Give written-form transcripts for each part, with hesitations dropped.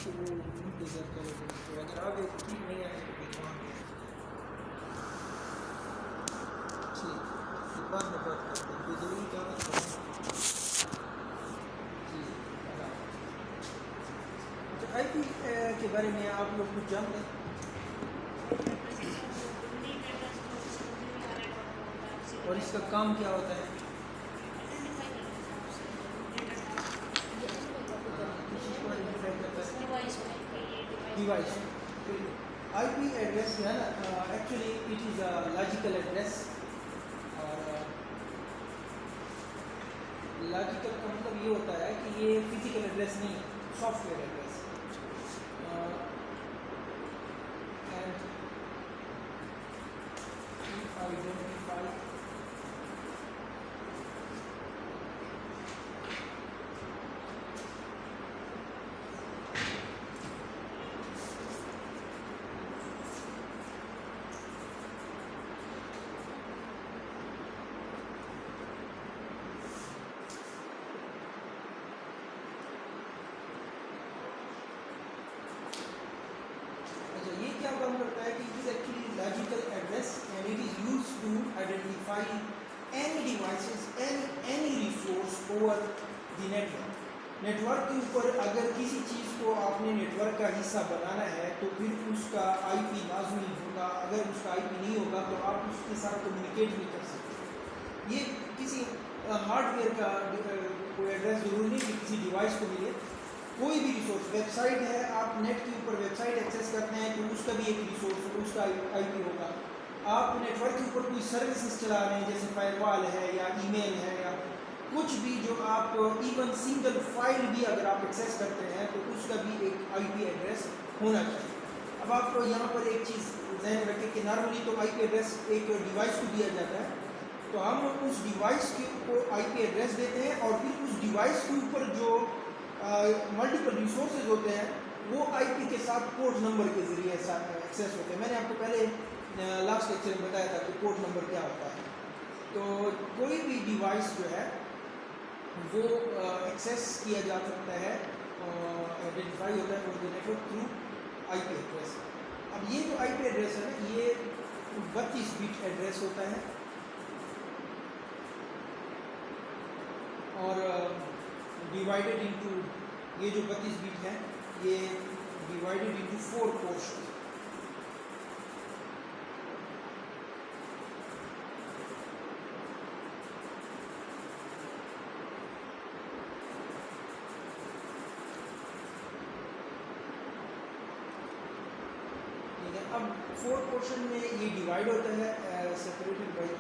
तो वो इंतज़ार करेगा, तो अगर आ गए तो ठीक, नहीं आए तो फिर वहाँ पे ठीक, फिर बाद में बात करते हैं, कोई ज़रूरी काम है तो बताएं। जी अच्छा, आईपी के बारे में आप लोग कुछ जानते हैं? और इसका काम क्या होता है? किस चीज़ को आइडेंटिफाई करता है? डिवाइस। आईपी एड्रेस जो है ना, actually it is a logical address. और लॉजिकल का मतलब ये होता है कि ये फिजिकल एड्रेस नहीं है, सॉफ्टवेयर एड्रेस। एंड आइडेंटिफाई ये क्या काम करता है कि it is actually logical address and it is used to identify any devices any resource over the network. Network के ऊपर अगर किसी चीज़ को आपने नेटवर्क का हिस्सा बनाना है तो फिर उसका आईपी लाजमी होगा। अगर उसका आईपी नहीं होगा तो आप उसके साथ कम्युनिकेट नहीं कर सकते। ये किसी हार्डवेयर का कोई एड्रेस जरूरी नहीं कि किसी डिवाइस को मिले। कोई भी रिसोर्स, वेबसाइट है, आप नेट के ऊपर वेबसाइट एक्सेस करते हैं तो उसका भी एक रिसोर्स, उसका आईपी होगा। आप नेटवर्क के ऊपर कोई सर्विसेज चला रहे हैं जैसे फायरवॉल है या ईमेल है या कुछ भी जो आप इवन सिंगल फाइल भी अगर आप एक्सेस करते हैं तो उसका भी एक आईपी एड्रेस होना चाहिए। अब आप यहाँ पर एक चीज़ ध्यान रखें कि नॉर्मली तो आईपी एड्रेस एक डिवाइस को दिया जाता है, तो हम उस डिवाइस को आईपी एड्रेस देते हैं और फिर उस डिवाइस के ऊपर जो मल्टीपल रिसोर्सेज होते हैं वो आईपी के साथ पोर्ट नंबर के ज़रिए एक्सेस होते हैं। मैंने आपको पहले लास्ट लेक्चर में बताया था कि पोर्ट नंबर क्या होता है। तो कोई भी डिवाइस जो है वो एक्सेस किया जा सकता है, आइडेंटिफाई होता है for the network through IP address. अब ये जो आईपी एड्रेस है ना, ये 32 बिट एड्रेस होता है और डिवाइडेड इनटू, ये जो 32 बिट है ये डिवाइडेड इनटू 4 पोर्शन। ठीक है, अब 4 पोर्शन में ये डिवाइड होता है सेपरेटेड बाई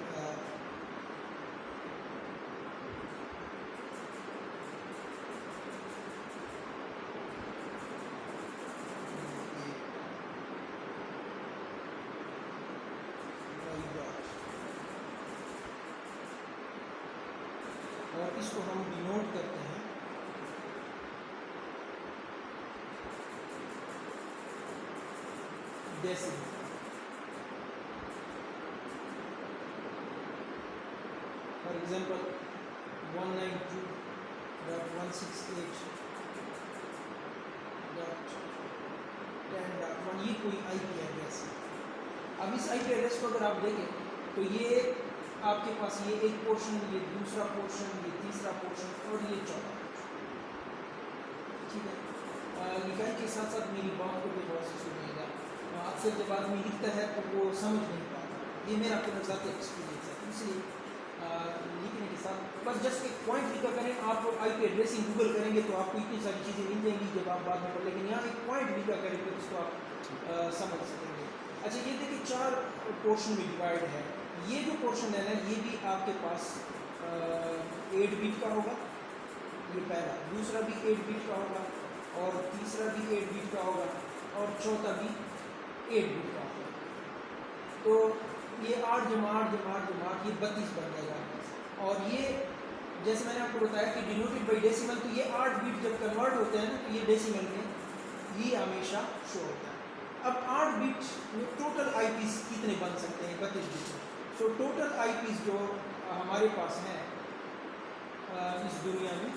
और इसको हम डिनोट करते हैं डेसिमल। फॉर एग्जांपल 192.168.10.1 ये कोई आईपी एड्रेस है। अब इस आईपी एड्रेस को अगर आप देखें तो ये आपके पास ये एक पोर्शन, ये दूसरा पोर्शन, ये तीसरा पोर्शन और ये चौथा पोर्शन। ठीक है, लिखाई के साथ साथ मेरी बात को भी गौर से सुनिएगा। अक्सर जब आदमी लिखता है तो वो समझ नहीं पाता, ये मेरा अपना ज़ाती एक्सपीरियंस है। इसलिए लिखने के साथ बस जस्ट एक पॉइंट लिखा करें। आप आईपी एड्रेसिंग गूगल करेंगे तो आपको इतनी सारी चीज़ें मिल जाएंगी जब आप बाद में पढ़, लेकिन यहाँ एक पॉइंट लिखा करेंगे तो इसको आप समझ सकेंगे। अच्छा, ये देखिए 4 पोर्शन में डिवाइड है। ये जो पोर्शन है ना, ये भी आपके पास 8 बिट का होगा, ये पहला। दूसरा भी 8 बिट का होगा और तीसरा भी 8 बिट का होगा और चौथा भी 8 बिट का होगा। तो ये 8 जमा 8 जमा 8 जमा ये 32 बन जाएगा। और ये जैसे मैंने आपको बताया कि डिनोटेड बाई डेसिमल, तो ये 8 बिट जब कन्वर्ट होते हैं ना तो ये डेसिमल में ये हमेशा शो होता है। अब 8 बिट में टोटल आईपीस कितने बन सकते हैं? 32 बिट। सो टोटल आईपीस जो हमारे पास हैं इस दुनिया में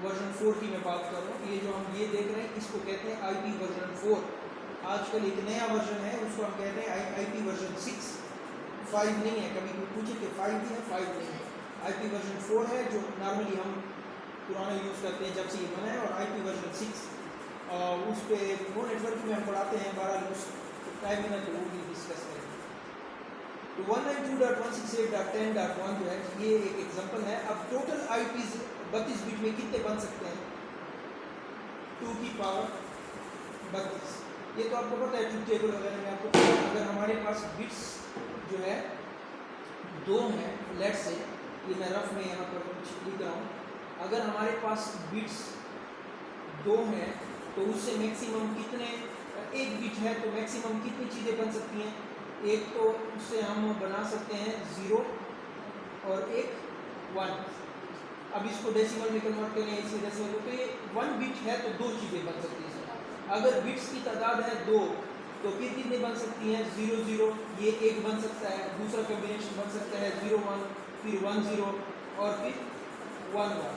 वर्जन 4 की मैं बात कर रहा हूँ। ये जो हम ये देख रहे हैं इसको कहते हैं IP वर्जन 4। आजकल एक नया वर्जन है उसको हम कहते हैं IP वर्जन 6। 5 नहीं है, कभी कोई पूछे कि 5 भी है, 5 नहीं है। IP वर्जन 4 है जो नॉर्मली हम पुराना यूज़ करते हैं जब से ये बना है, और IP वर्जन 6 उस पर वो नेटवर्क में हम पढ़ाते हैं 12 उस टाइम में, तो वो भी डिस्कस करेंगे। तो 192.168.10.1 जो है ये एक एग्जांपल है। अब टोटल IPs 32 बिट में कितने बन सकते हैं? 2 की पावर 32। ये तो आपको पता है, ट्रूथ टेबल वगैरह में आपको पता है। अगर हमारे पास बिट्स जो है 2 हैं, लेट से ये मैं रफ में यहाँ पर कुछ लिख रहा हूँ, अगर हमारे पास बिट्स 2 हैं तो उससे मैक्सिमम कितने, एक बिट है तो मैक्सिमम कितनी चीज़ें बन सकती हैं? एक तो उससे हम बना सकते हैं 0 और एक 1। अब इसको डेसिमल में कन्वर्ट करें, इसे डेसिमल में, तो ये 1 बिट है तो 2 चीज़ें बन सकती हैं। अगर बिट्स की तादाद है 2 तो फिर कितने बन सकती हैं? 0 0, ये एक बन सकता है, दूसरा कॉम्बिनेशन बन सकता है 0 1, फिर 1 0 और फिर 1 1।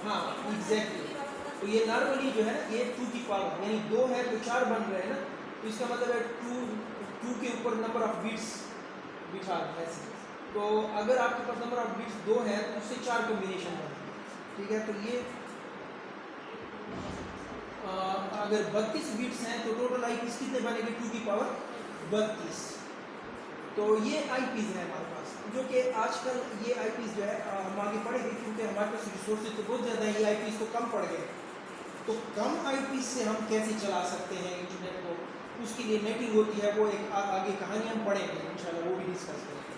हाँ एग्जैक्टली। तो ये नॉर्मली जो है ना ये 2 की पावर, यानी 2 है तो 4 बन रहे हैं ना, तो इसका मतलब है 2 के ऊपर नंबर ऑफ बिट्स बिठा है। तो अगर आपके पास नंबर ऑफ बिट्स 2 है तो उससे 4 कॉम्बिनेशन बने, ठीक है। तो ये अगर 32 बिट्स हैं तो टोटल IPs कितने बनेंगे? 2 की पावर 32। तो ये IPs हैं हमारे पास, जो कि आजकल ये IPs जो है हम आगे पढ़ेंगे क्योंकि हमारे पास रिसोर्सेज तो बहुत ज़्यादा है, ये IPs तो कम पड़ गए। तो कम IPs से हम कैसे चला सकते हैं इंटरनेट को, उसके लिए नेटिंग होती है, वो एक आगे कहानी हम पढ़ेंगे इंशाल्लाह, वो भी डिस्कस करेंगे।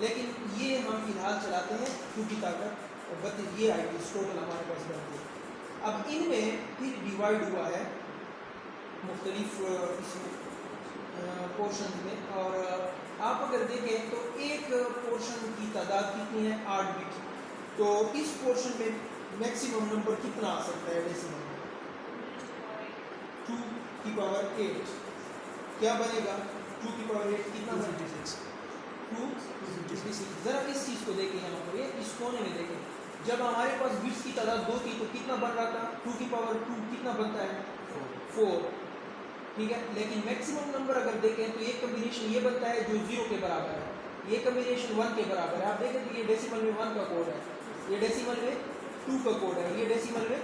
लेकिन ये हम फिलहाल चलाते हैं 2 की ताकत और 32 ये IPs टोटल हमारे पास बनती है। अब इनमें फिर डिवाइड हुआ है मुख्तलिफ पोर्शन में, और आप अगर देखें तो एक पोर्शन की तादाद कितनी है? 8 बिट। तो इस पोर्शन में मैक्सिमम नंबर कितना आ सकता है डेसिमल में? 2 की पावर 8। क्या बनेगा? 2 की पावर 8 कितना बनेगा? 256। ज़रा इस चीज़ को देखें यहाँ पर, ये इस कोने में देखें, जब हमारे पास बिट्स की तादाद 2 थी तो कितना बन रहा था? 2 की पावर 2 कितना बनता है? 4, ठीक है। लेकिन मैक्सिमम नंबर अगर देखें तो ये कम्बिनेशन ये बनता है जो 0 के बराबर है, ये कम्बिनेशन 1 के बराबर है। आप देखें तो ये डेसिमल में 1 का कोड है, ये डेसिमल में 2 का कोड है, ये डेसिमल में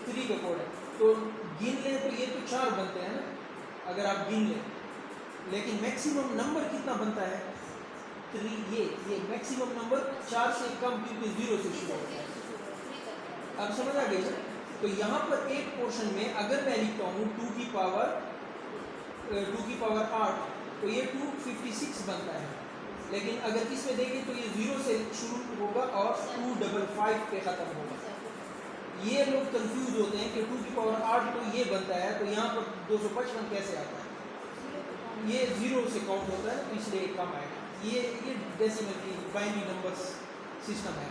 3 का कोड है। तो गिन लें तो ये तो 4 बनते हैं ना अगर आप गिन लें, लेकिन मैक्सिमम नंबर कितना बनता है? 3। ये मैक्सिमम नंबर 4 से कम, क्योंकि 0 से शुरू होता है। अब समझ आ गई ना? तो यहाँ पर एक पोर्शन में अगर मैं लिखता हूँ 2 की पावर 8 तो ये 256 बनता है। लेकिन अगर इसमें देखें तो ये 0 से शुरू होगा और 255 पे ख़त्म होगा। ये लोग कंफ्यूज होते हैं कि 2 की पावर 8 तो ये बनता है, तो यहाँ पर 255 कैसे आता है? ये 0 से काउंट होता है तो इसलिए कम आएगा। ये डेसिमल की बाइनरी नंबर्स सिस्टम है।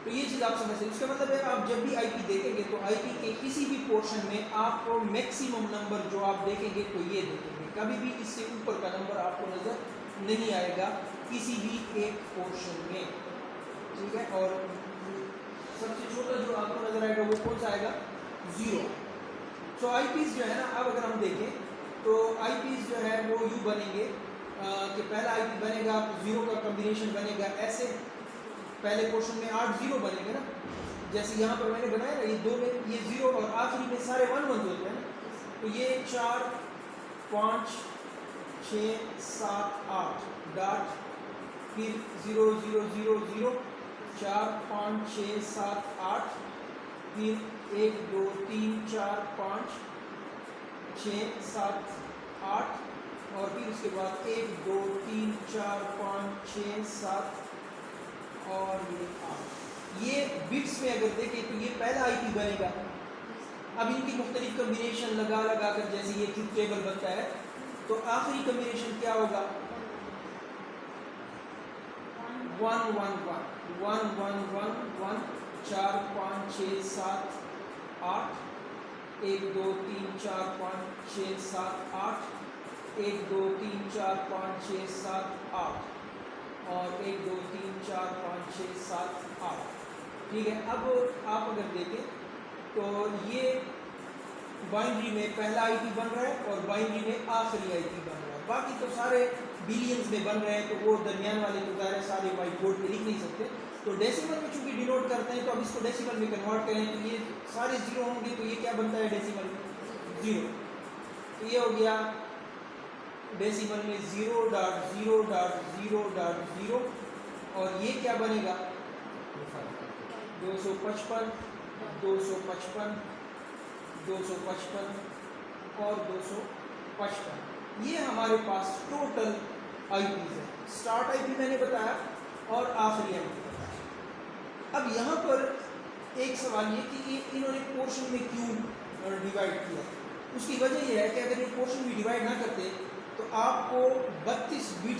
तो ये चीज़ आप समझ सकते। इसका मतलब है आप जब भी IP देखेंगे तो IP के किसी भी पोर्शन में आपको मैक्सिमम नंबर जो आप देखेंगे तो ये देखेंगे, कभी भी इससे ऊपर का नंबर आपको नज़र नहीं आएगा किसी भी एक पोर्शन में, ठीक है। और सबसे छोटा जो आपको नज़र आएगा वो कौन सा आएगा? 0। सो IPs जो है ना, अब अगर हम देखें तो IPs जो है वो यूँ बनेंगे कि पहला IP बनेगा 0 का कॉम्बिनेशन बनेगा ऐसे, पहले पोर्शन में 8 0 बनेंगे ना, जैसे यहाँ पर मैंने बनाया ना, ये 2 में ये 0 और आखिरी में सारे 1 1 होते हैं ना, तो ये 4 5 6 7 8 डॉट, फिर 0 0 0 0 4 5 6 7 8, फिर 1 2 3 4 5 6 7 8, और फिर उसके बाद 1 2 3 4 5 6 7 और ये 8। ये बिट्स में अगर देखें तो ये पहला IP बनेगा। अब इनकी मुख्तलिफ कम्बिनेशन लगा लगा कर जैसे ये ट्रूथ टेबल बनता है, तो आखिरी कम्बिनेशन क्या होगा? 1 1 1 1 1 1 1 4 5 6 7 8, 1 2 3 4 5 6 7 8, 1 2 3 4 5 6 7 8 और 1 2 3 4 5 6 7 8, ठीक है। अब आप अगर देखें तो ये बाइनरी में पहला आईपी बन रहा है और बाइनरी में आखिरी आईपी बन रहा है, बाकी तो सारे बिलियंस में बन रहे हैं, तो वो दरमियान वाले तो ज़ाहिर है सारे वाइट बोर्ड पे लिख नहीं सकते, तो डेसिमल में चूंकि डिनोट करते हैं तो अब इसको डेसिमल में कन्वर्ट करें तो ये सारे जीरो होंगे, तो ये क्या बनता है डेसिमल में जीरो, तो ये हो गया डेसिमल में 0.0.0.0 और ये क्या बनेगा 255 255 255 और 255। ये हमारे पास टोटल आईपीज है। स्टार्ट आईपी मैंने बताया और आखिरी आईपी बताया। अब यहाँ पर एक सवाल ये कि ये इन्होंने पोर्शन में क्यों डिवाइड किया। उसकी वजह यह है कि अगर ये पोर्शन भी डिवाइड ना करते तो आपको 32 बिट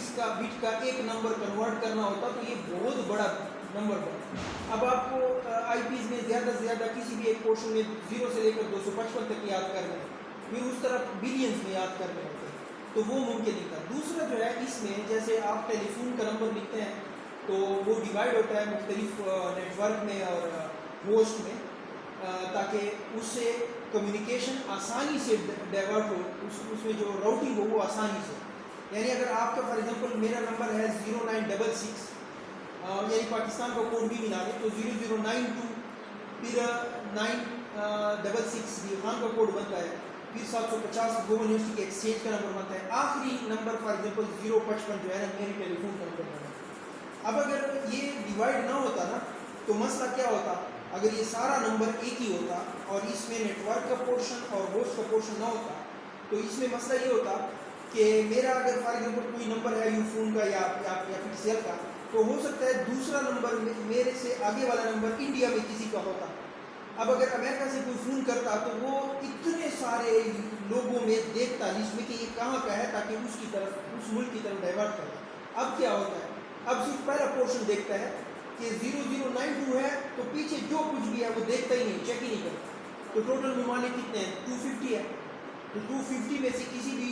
का एक नंबर कन्वर्ट करना होता, तो ये बहुत बड़ा नंबर बनता। अब आपको आईपीज में ज़्यादा से ज़्यादा किसी भी एक पोर्शन में 0 से लेकर 255 तक याद करना है, फिर उस तरफ बिलियंस में याद करने होते हैं, तो वो मुमकिन नहीं था। दूसरा जो है इसमें जैसे आप टेलीफोन का नंबर लिखते हैं तो वो डिवाइड होता है मुख्तलिफ नेटवर्क में और होस्ट में, ताकि उससे कम्युनिकेशन आसानी से डाइवर्ट हो, उसमें जो राउटिंग हो वो आसानी से। यानी अगर आपका फॉर एग्जांपल मेरा नंबर है 0966, यानी पाकिस्तान का कोड भी मिला दें तो 0092 फिर 966 खान का कोड बनता है, फिर 750 ग्लोबल यूनिवर्सिटी के एक्सचेंज का नंबर बनता है, आखिरी नंबर फॉर एग्जांपल 055 जो है ना मेरी टेलीफोन का नंबर बनता है। अब अगर ये डिवाइड ना होता ना तो मसला क्या होता, अगर ये सारा नंबर एक ही होता और इसमें नेटवर्क का पोर्शन और होस्ट का पोर्शन ना होता, तो इसमें मसला ये होता कि मेरा अगर फॉर एग्जांपल कोई नंबर है यूफोन का या फिर सेल का, तो हो सकता है दूसरा नंबर मेरे से आगे वाला नंबर इंडिया में किसी का होता। अब अगर अमेरिका से कोई फ़ोन करता तो वो इतने सारे लोगों में देखता लिस्ट में कि ये कहाँ का है, ताकि उसकी तरफ उस मुल्क की तरफ डाइवर्ट करे। अब क्या होता है, अब सिर्फ पहला पोर्शन देखता है कि 0092 है, तो पीछे जो कुछ भी है वो देखता ही नहीं, चेक ही नहीं करता। तो टोटल ममालिक कितने हैं 250 है, तो 250 में से किसी भी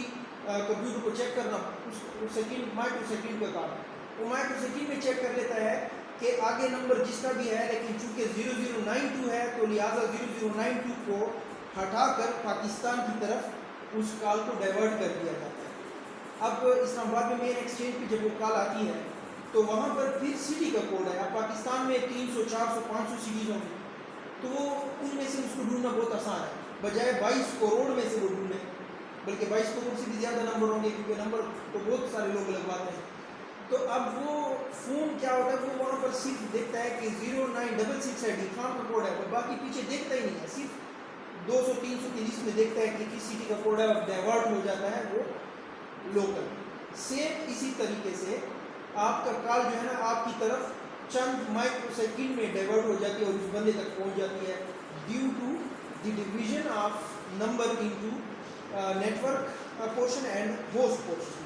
कंप्यूटर को चेक करना उस सेकंड माइक्रो सेकंड का काम है, वो माइक्रो सेकंड में चेक कर लेता है कि आगे नंबर जिसका भी है, लेकिन चूंकि 0092 है तो लिहाजा 0092 को हटाकर पाकिस्तान की तरफ उस कॉल को डाइवर्ट कर दिया जाता है। अब इस्लामाबाद में मेन एक्सचेंज पे जब वो कॉल आती है तो वहाँ पर फिर सिटी का कोड है। अब पाकिस्तान में 300 400 500 सिटीज़ होंगी, तो वो उनमें से उसको ढूंढना बहुत आसान है, बजाय 22 करोड़ में से वो ढूंढे, बल्कि 22 करोड़ से भी ज़्यादा नंबर होंगे क्योंकि नंबर तो बहुत सारे लोग लगवाते हैं। तो अब वो फ़ोन क्या होता है, वो वहाँ पर सिर्फ देखता है कि 0966 है, खान का कोड है, और बाकी पीछे देखता ही नहीं है, सिर्फ 200-300 की लिस्ट में देखता है कि किस सिटी का कोड है, अब डाइवर्ट हो जाता है वो लोकल। सेम इसी तरीके से आपका कॉल जो है ना आपकी तरफ चंद माइक्रो सेकंड में डाइवर्ट हो जाती है और उस बंदे तक पहुँच जाती है, due to the division of number into network portion and host portion.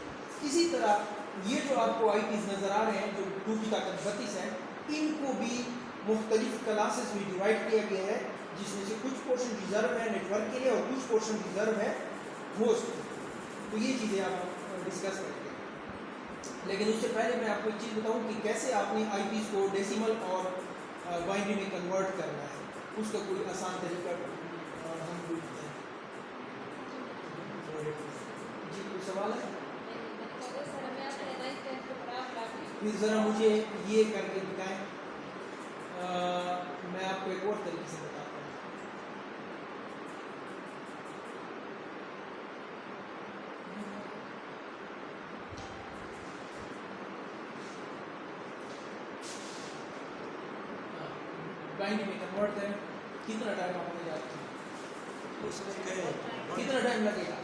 इसी तरह ये जो आपको आईपीज नज़र आ रहे हैं जो 2 की ताकत 32 है, इनको भी मुख्तलिफ क्लासेस में डिवाइड किया गया है, जिसमें से कुछ पोर्शन रिजर्व है नेटवर्क के लिए और कुछ पोर्शन रिजर्व है होस्ट के लिए। तो ये चीज़ें आप डिस्कस करेंगे, लेकिन उससे पहले मैं आपको एक चीज़ बताऊँ कि कैसे आपने आईपीज को डेसिमल और बाइनरी में कन्वर्ट करना है, उसका कोई आसान तरीका हम ढूंढते हैं। जी कोई सवाल है? फिर ज़रा मुझे ये करके दिखाएं, मैं आपको एक और तरीके से बताता हूँ। बाइनरी में कन्वर्ट करें, कितना टाइम आपको जाता है, कितना टाइम लगेगा?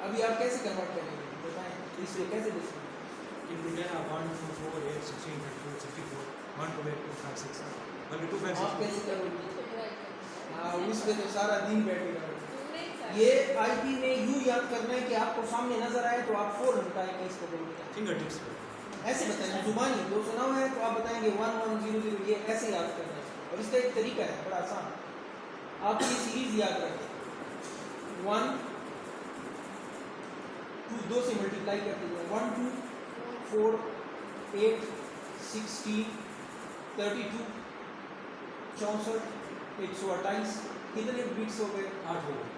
अभी आप कैसे कन्वर्ट करेंगे बताएं, इसलिए कैसे देखेंगे? into 10 are 1, 2, 4, 8, 16, 24, 64, 1, 2, 8, 2, 5, 6, 7. बल्कि 2, 5, 6. आप कैसे करोगे? हाँ, उसमें तो सारा दिन बैठेगा। ये आईपी में यूँ याद करना है कि आपको सामने नजर आए तो आप फौरन बताएंगे इसको बोलते हैं। फिंगर टिप्स पे ऐसे बताएंगे, जुबानी 209 है तो आप बताएंगे 1100, ये ऐसे याद करना है। और इसका एक तरीका है बड़ा आसान, आप ये सीरीज याद रखें 1 2 से मल्टीप्लाई करते हैं, 1 2 4 8 16 32 64 128 कितने बिट्स हो गए? 8 हो गए।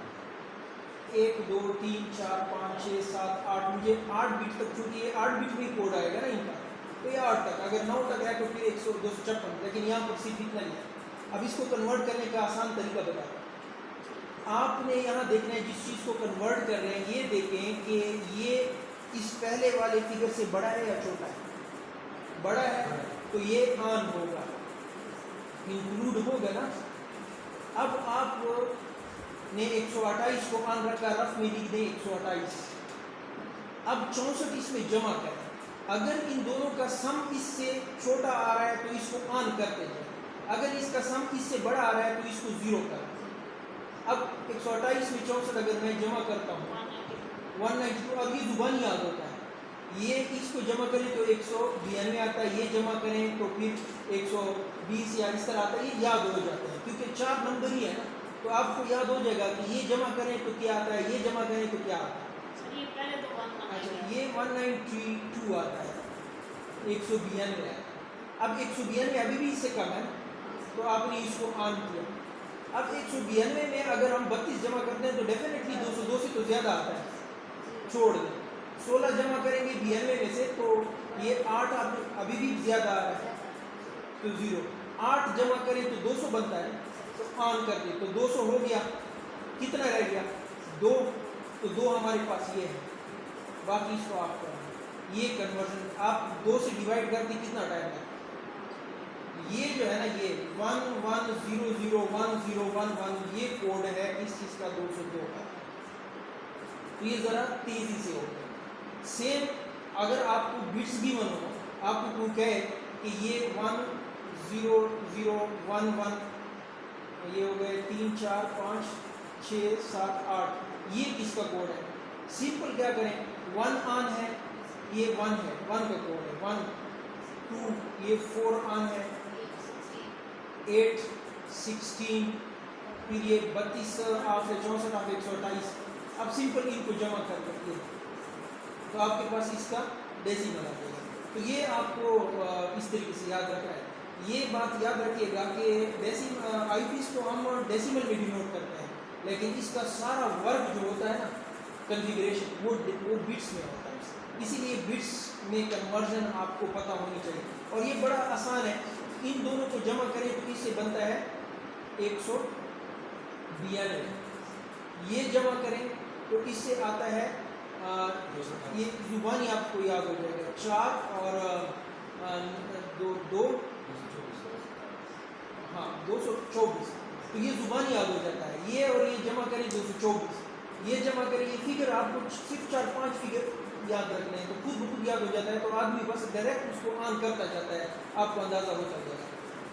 1 2 3 4 5 6 7 8, मुझे 8 बिट तक, चूंकि ये 8 बिट में कोड आएगा ना इनका, तो ये 8 तक, अगर 9 तक है तो फिर 100 256, लेकिन यहाँ पर सिर्फ इतना ही है। अब इसको कन्वर्ट करने का आसान तरीका बताता हूँ। आपने यहाँ देखना है जिस चीज़ को कन्वर्ट कर रहे हैं, ये देखें कि ये इस पहले वाले फिगर से बड़ा है या छोटा है? बड़ा है, तो ये ऑन होगा, इंक्लूड होगा ना। अब आप ने 128 को ऑन रखा, रफ में लिख दें 128। अब 64 इसमें जमा करें, अगर इन दोनों का सम इससे छोटा आ रहा है तो इसको ऑन करते जाए, अगर इसका सम इससे बड़ा आ रहा है तो इसको 0 करें। अब 128 में 64 अगर मैं जमा करता हूँ 192, अब ये जुबानी याद होता है, ये इसको जमा करें तो 192 आता है, ये जमा करें तो फिर 120 या इस तरह आता है, ये याद हो जाता है क्योंकि 4 नंबर ही है ना, तो आपको याद हो जाएगा कि ये जमा करें तो क्या आता है, ये जमा करें तो क्या आता है। अच्छा, ये 192 आता है, 192 है। अब 192 अभी भी इससे कम है, तो आपने इसको ऑन किया। अब 192 में अगर हम 32 जमा करते हैं तो डेफिनेटली 202 से तो ज़्यादा आता है, छोड़ दें। 16 जमा करेंगे 92 में से तो ये 8 अभी भी ज़्यादा आ रहा है, तो 0। 8 जमा करें तो 200 बनता है, तो ऑन कर दें तो 200 हो गया। कितना रह गया? 2, तो 2 हमारे पास ये है, बाकी इसको आप करें। ये कन्वर्जन आप 2 से डिवाइड करके कितना टाइम लगता है? ये जो है ना, ये 11001011, ये कोड है इस चीज़ का 202 का, तो ये ज़रा तेज़ी से हो गया। सेम अगर आपको बिट्स भी बनो, आपको कोई कहे कि ये 10011, ये हो गए 3 4 5 6 7 8, ये किसका कोड है? सिंपल क्या करें, 1 ऑन है, ये 1 है, 1 का कोड है, 1 2, ये 4 ऑन है, 8 16, फिर ये 32 आप 64 आप 128। अब सिंपल इनको जमा कर करके तो आपके पास इसका डेसिमल आ जाएगा। तो ये आपको इस तरीके से याद रखना है। ये बात याद रखिएगा कि आईपीएस को हम डेसिमल में डिनोट करते हैं, लेकिन इसका सारा वर्क जो होता है ना, कॉन्फ़िगरेशन, वो बिट्स में होता है, इसीलिए बिट्स में कन्वर्जन आपको पता होनी चाहिए। और ये बड़ा आसान है, इन दोनों को जमा करें तो इससे बनता है 192, ये जमा करें तो इससे आता है ये जुबानी आपको याद हो जाएगा, 4 और 2 हाँ 224, तो ये जुबानी याद हो जाता है। ये और ये जमा करें 224, ये जमा करें, ये फिगर आपको सिर्फ 4-5 फिगर याद रखने हैं, तो खुद ब खुद याद हो जाता है, तो आदमी बस डायरेक्ट उसको ऑन करता जाता है, आपको अंदाज़ा हो जाता है।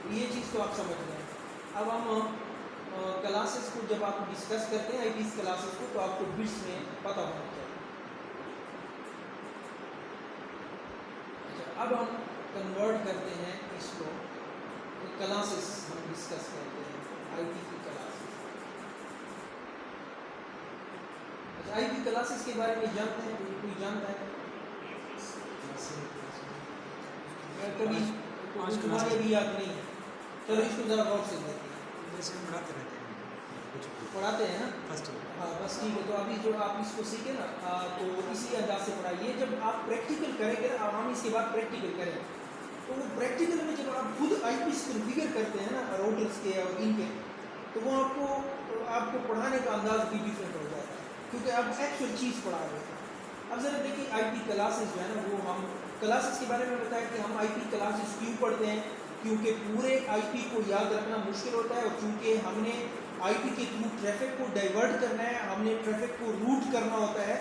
तो ये चीज़ तो आप समझ गए। अब हम क्लासेस को जब आप डिस्कस करते हैं आईपीएस क्लासेस को, तो आपको बिट्स में पता होना चाहिए। अच्छा, अब हम कन्वर्ट करते हैं इसको, तो क्लासेस हम डिस्कस करते हैं, आईपी की क्लासेस। अच्छा, आईपी क्लासेस के बारे में जानते हैं? कोई जानता है? कभी तुम्हारे भी याद नहीं है, चलो इसको ज़रा गौर से देखते हैं। जैसे हम पढ़ाते रहते हैं, कुछ पढ़ाते हैं ना? फर्स्ट हाँ बस ठीक है। तो अभी जो आप इसको सीखे ना, तो इसी अंदाज से पढ़ाइए। जब आप प्रैक्टिकल करेंगे ना, हम इसके बाद प्रैक्टिकल करें, तो वो प्रैक्टिकल में जब आप खुद आईपीएस कॉन्फ़िगर करते हैं ना राउटर्स के और इनके, तो वो आपको पढ़ाने का अंदाज भी डिफरेंट हो जाता है, क्योंकि आप एक्चुअल चीज़ पढ़ा रहे हैं। अब ज़रा देखिए, आईपी क्लासेस जो है ना, वो हम क्लासेस के बारे में बताया कि हम आईपी क्लासेस क्यों पढ़ते हैं, क्योंकि पूरे आईपी को याद रखना मुश्किल होता है, और क्योंकि हमने आईपी के थ्रू ट्रैफिक को डाइवर्ट करना है, हमने ट्रैफिक को रूट करना होता है।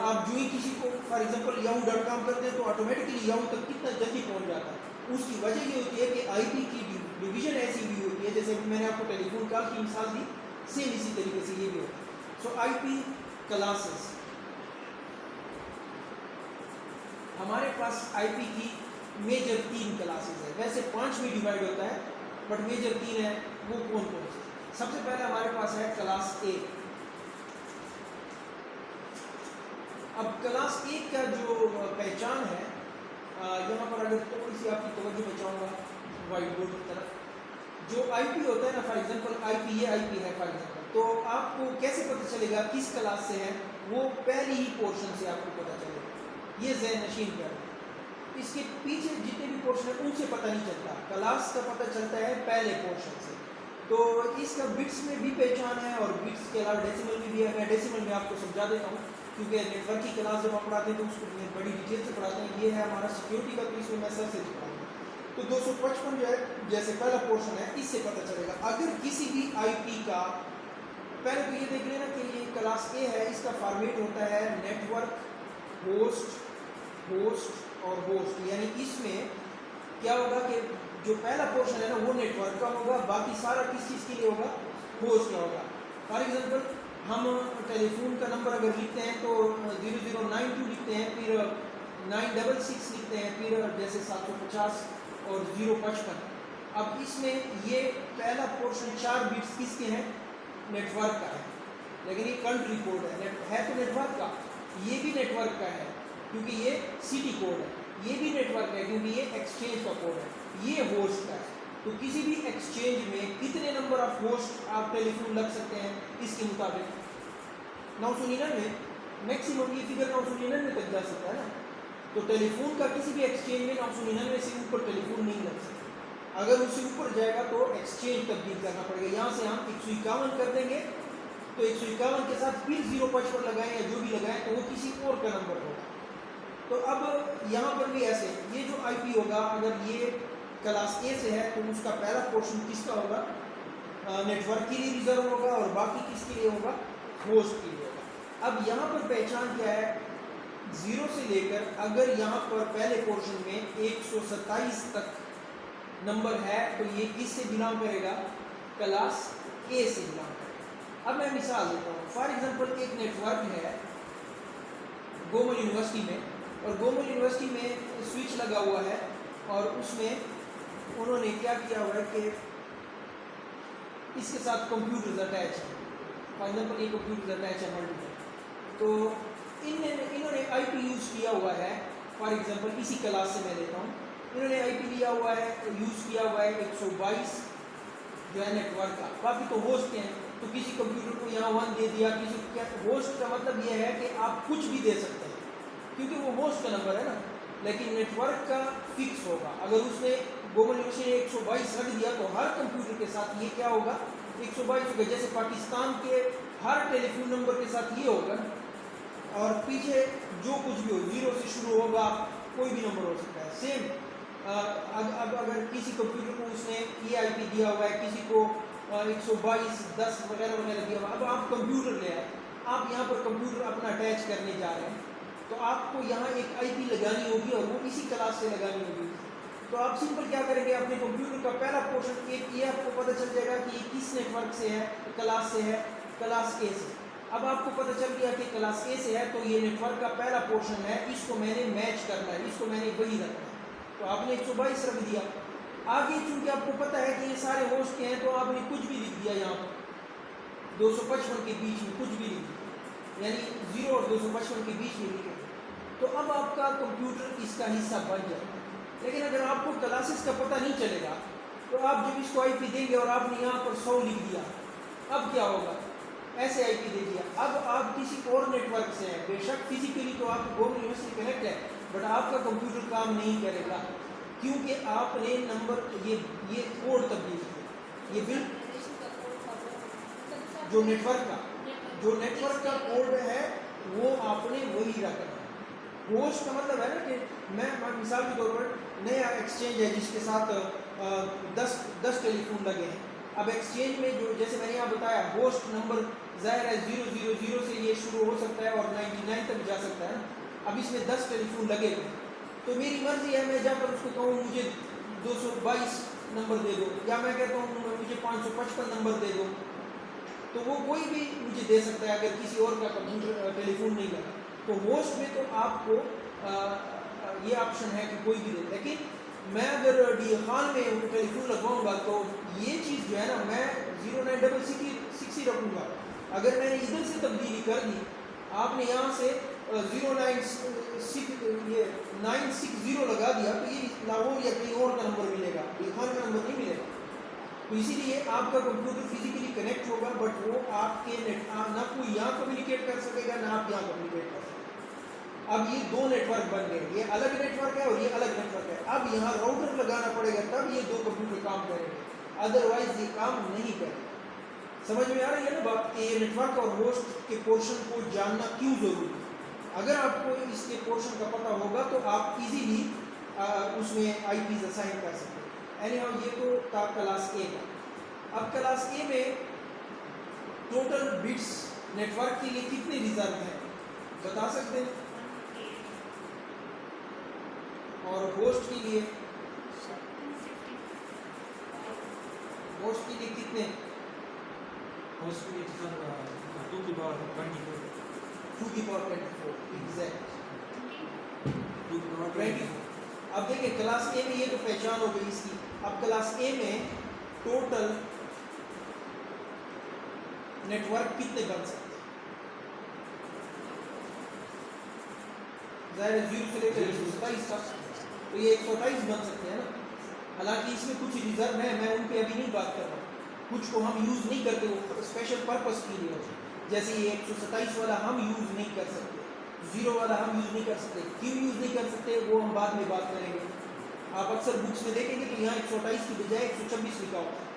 आप जो ही किसी को फॉर एग्जांपल yahoo.com करते हैं तो ऑटोमेटिकली याहू तक कितना जल्दी पहुंच जाता है। उसकी वजह ये होती है कि आईपी की डिवीजन ऐसी भी होती है, जैसे मैंने आपको टेलीफोन कॉल की मिसाल दी, सेम इसी तरीके से ये भी होता है। सो आईपी क्लासेस, हमारे पास आईपी की मेजर 3 क्लासेस है, वैसे 5 में डिवाइड होता है, बट मेजर 3 है। वो कौन कौन से? सबसे पहले हमारे पास है क्लास ए। अब क्लास ए का जो पहचान है, यहाँ पर अगर थोड़ी सी आपकी तवज्जो बचाऊंगा व्हाइट बोर्ड की तरफ, जो आईपी होता है ना, फॉर एग्जांपल आईपी, ये आईपी है फॉर एग्जांपल, तो आपको कैसे पता चलेगा किस क्लास से है? वो पहली ही पोर्शन से आपको पता चलेगा। ये ज़हन नशीन कर, इसके पीछे जितने भी पोर्शन है उनसे पता नहीं चलता, क्लास का पता चलता है पहले पोर्शन से। तो इसका बिट्स में भी पहचान है और बिट्स के अलावा डेसिमल में भी है। मैं डेसिमल में आपको समझा देता हूँ, क्योंकि नेटवर्क की क्लास जब हम पढ़ाते हैं तो उसको बड़ी डिटेल से पढ़ाते हैं। ये है हमारा सिक्योरिटी का, तो इसमें मैं सर से पढ़ाऊँगा। तो 255 जो है जैसे पहला पोर्शन है, इससे पता चलेगा। अगर किसी भी आईपी का, पहले तो ये देख लेना कि ये क्लास ए है, इसका फॉर्मेट होता है नेटवर्क, होस्ट, होस्ट और होस्ट। यानी इसमें क्या होगा कि जो पहला पोर्शन है ना वो नेटवर्क का होगा, बाकी सारा किस चीज़ के लिए होगा? होस्ट का होगा। फॉर एग्जांपल हम टेलीफोन का नंबर अगर लिखते हैं तो 0092 लिखते हैं, फिर 966 लिखते हैं, फिर जैसे 750 और 055। अब इसमें ये पहला पोर्शन 4 बिट्स किसके हैं? नेटवर्क का है, लेकिन ये कंट्री कोड है तो नेटवर्क का, ये भी नेटवर्क का है क्योंकि ये सिटी कोड है, ये भी नेटवर्क है क्योंकि ये एक्सचेंज का कोड है, ये होस्ट का है। तो किसी भी एक्सचेंज में कितने नंबर ऑफ होस्ट आप टेलीफोन लग सकते हैं? इसके मुताबिक 999 मैक्सिमम, ये फिगर 999 तक जा सकता है ना। तो टेलीफोन का किसी भी एक्सचेंज में 999 से ऊपर टेलीफोन नहीं लग सकता। अगर उससे ऊपर जाएगा तो एक्सचेंज तब्दील करना पड़ेगा। यहाँ से हम 151 कर देंगे, तो 151 के साथ फिर 055 लगाएं या जो भी लगाएं तो वो किसी और का नंबर होगा। तो अब यहाँ पर भी ऐसे, ये जो आईपी होगा अगर ये क्लास ए से है तो उसका पहला पोर्शन किसका होगा? नेटवर्क के लिए रिजर्व होगा और बाकी किसके लिए होगा? होस्ट के लिए होगा। अब यहाँ पर पहचान क्या है? 0 से लेकर अगर यहाँ पर पहले पोर्शन में 127 तक नंबर है तो ये किससे बिलोंग करेगा? क्लास ए से बिलोंग करेगा। अब मैं मिसाल देता हूँ। फॉर एग्जांपल एक नेटवर्क है गोमल यूनिवर्सिटी में, और गोमल यूनिवर्सिटी में स्विच लगा हुआ है और उसमें उन्होंने क्या किया हुआ है कि इसके साथ कंप्यूटर्स अटैच है। फॉर एग्जांपल ये कंप्यूटर्स अटैच है मल्टीपल, तो इन्होंने आईपी यूज़ किया हुआ है। फॉर एग्जांपल इसी क्लास से मैं लेता हूँ, इन्होंने आईपी लिया हुआ है, यूज़ किया हुआ है 122 जो है नेटवर्क का, बाकी तो होस्ट के हैं। तो किसी कंप्यूटर को यहाँ 1 दे दिया, किसी क्या, होस्ट का मतलब ये है कि आप कुछ भी दे सकते हैं क्योंकि वो होस्ट का नंबर है ना, लेकिन नेटवर्क का फिक्स होगा। अगर उसने गोमल यूनिवर्सिटी ने 122 रख दिया तो हर कंप्यूटर के साथ ये क्या होगा? 122 होगा। जैसे पाकिस्तान के हर टेलीफोन नंबर के साथ ये होगा, और पीछे जो कुछ भी हो 0 से शुरू होगा, कोई भी नंबर हो सकता है। सेम अब अगर किसी कंप्यूटर को उसने ये आईपी दिया हुआ है, किसी को 122 10 वगैरह वगैरह दिया हुआ, अब आप कंप्यूटर ले आए, आप यहाँ पर कंप्यूटर अपना अटैच करने जा रहे हैं, तो आपको यहाँ एक आईपी लगानी होगी और वो इसी क्लास से लगानी होगी। तो आप सिंपल क्या करेंगे? अपने कंप्यूटर का पहला पोर्शन एक, ये आपको पता चल जाएगा कि ये किस नेटवर्क से है, क्लास से है, क्लास ए से। अब आपको पता चल गया कि क्लास ए से है तो ये नेटवर्क का पहला पोर्शन है, इसको मैंने मैच करना है, इसको मैंने वही रखना है। तो आपने 122 रख दिया। आगे चूंकि आपको पता है कि ये सारे होस्ट के हैं तो आपने कुछ भी लिख दिया, यहाँ पर 255 के बीच में कुछ भी लिख दिया, यानी 0 और 255 के बीच में लिखे, तो अब आपका कंप्यूटर इसका हिस्सा बन जाएगा। लेकिन अगर आपको क्लासेस का पता नहीं चलेगा तो आप जब इसको आईपी देंगे और आपने यहाँ पर 100 लिख दिया, अब क्या होगा? ऐसे आईपी दे दिया। अब आप किसी और नेटवर्क से हैं, बेशक फिजिकली तो आप गोमल यूनिवर्सिटी कनेक्ट है, बट आपका कंप्यूटर काम नहीं करेगा क्योंकि आपने नंबर ये कोड तब्दील किया। ये बिल जो नेटवर्क का कोड है वो आपने वही रखना है। होस्ट का मतलब है ना कि मैं मिसाल के तौर पर नया एक्सचेंज है जिसके साथ 10 टेलीफोन लगे हैं। अब एक्सचेंज में जो, जैसे मैंने यहाँ बताया, होस्ट नंबर ज़ाहिर है 000 से ये शुरू हो सकता है और 99 तक जा सकता है ना। अब इसमें 10 टेलीफोन लगे हुए, तो मेरी मर्जी है, मैं जाकर उसको कहूँ मुझे 222 नंबर दे दो, या मैं कहता हूँ मुझे 555 नंबर दे दो, तो वो कोई भी मुझे दे सकता है अगर किसी और का कंप्यूटर टेलीफोन नहीं लगा। तो होस्ट में तो आपको ये ऑप्शन है कि कोई भी दे, लेकिन मैं अगर डी खान में टेलीफोन लगवाऊंगा तो ये चीज़ जो है ना, मैं 0966 ही रखूँगा। अगर मैंने इधर से तब्दीली कर दी, आपने यहाँ से 960 लगा दिया, तो ये लाहौर या कहीं और का नंबर मिलेगा, डी खान का नंबर नहीं मिलेगा। तो इसीलिए आपका कंप्यूटर फिजिकली कनेक्ट होगा, बट वो आपके ना कोई यहाँ कम्युनिकेट कर सकेगा ना आप यहाँ कम्युनिकेट कर सकेंगे। अब ये दो नेटवर्क बन गए, ये अलग नेटवर्क है और ये अलग नेटवर्क है। अब यहाँ राउटर लगाना पड़ेगा तब ये दो कंप्यूटर काम करेंगे, अदरवाइज ये काम नहीं करेंगे। समझ में आ रही है ना बात कि ये नेटवर्क और होस्ट के पोर्शन को जानना क्यों जरूरी है। अगर आपको इसके पोर्शन का पता होगा तो आप इजीली उसमें आईपीज असाइन कर सकते हैं। एनीहाउ ये तो था क्लास ए का। अब क्लास ए में टोटल बिट्स नेटवर्क के लिए कितने रिजर्व हैं बता सकते हैं? और होस्ट के लिए कितने? host के लिए total 2 की पावर 24 2 की पावर 24 एग्जैक्ट 2 की पावर 24। अब देखिए क्लास ए में ये तो पहचान हो गई इसकी। अब क्लास ए में टोटल नेटवर्क कितने बन सकते हैं? ज़ाहिर है 0 से लेकर 127 तक, तो ये 128 बन सकते हैं ना। हालांकि इसमें कुछ रिजर्व है, मैं उन पे अभी नहीं बात कर रहा। कुछ को हम यूज़ नहीं करते, वो स्पेशल पर्पस के लिए होते हैं। जैसे ये 127 वाला हम यूज़ नहीं कर सकते, 0 वाला हम यूज़ नहीं कर सकते। क्यों यूज़ नहीं कर सकते वो हम बाद में बात करेंगे। आप अक्सर बुक्स में देखेंगे तो यहाँ 128 की बजाय 126 लिखा होता है,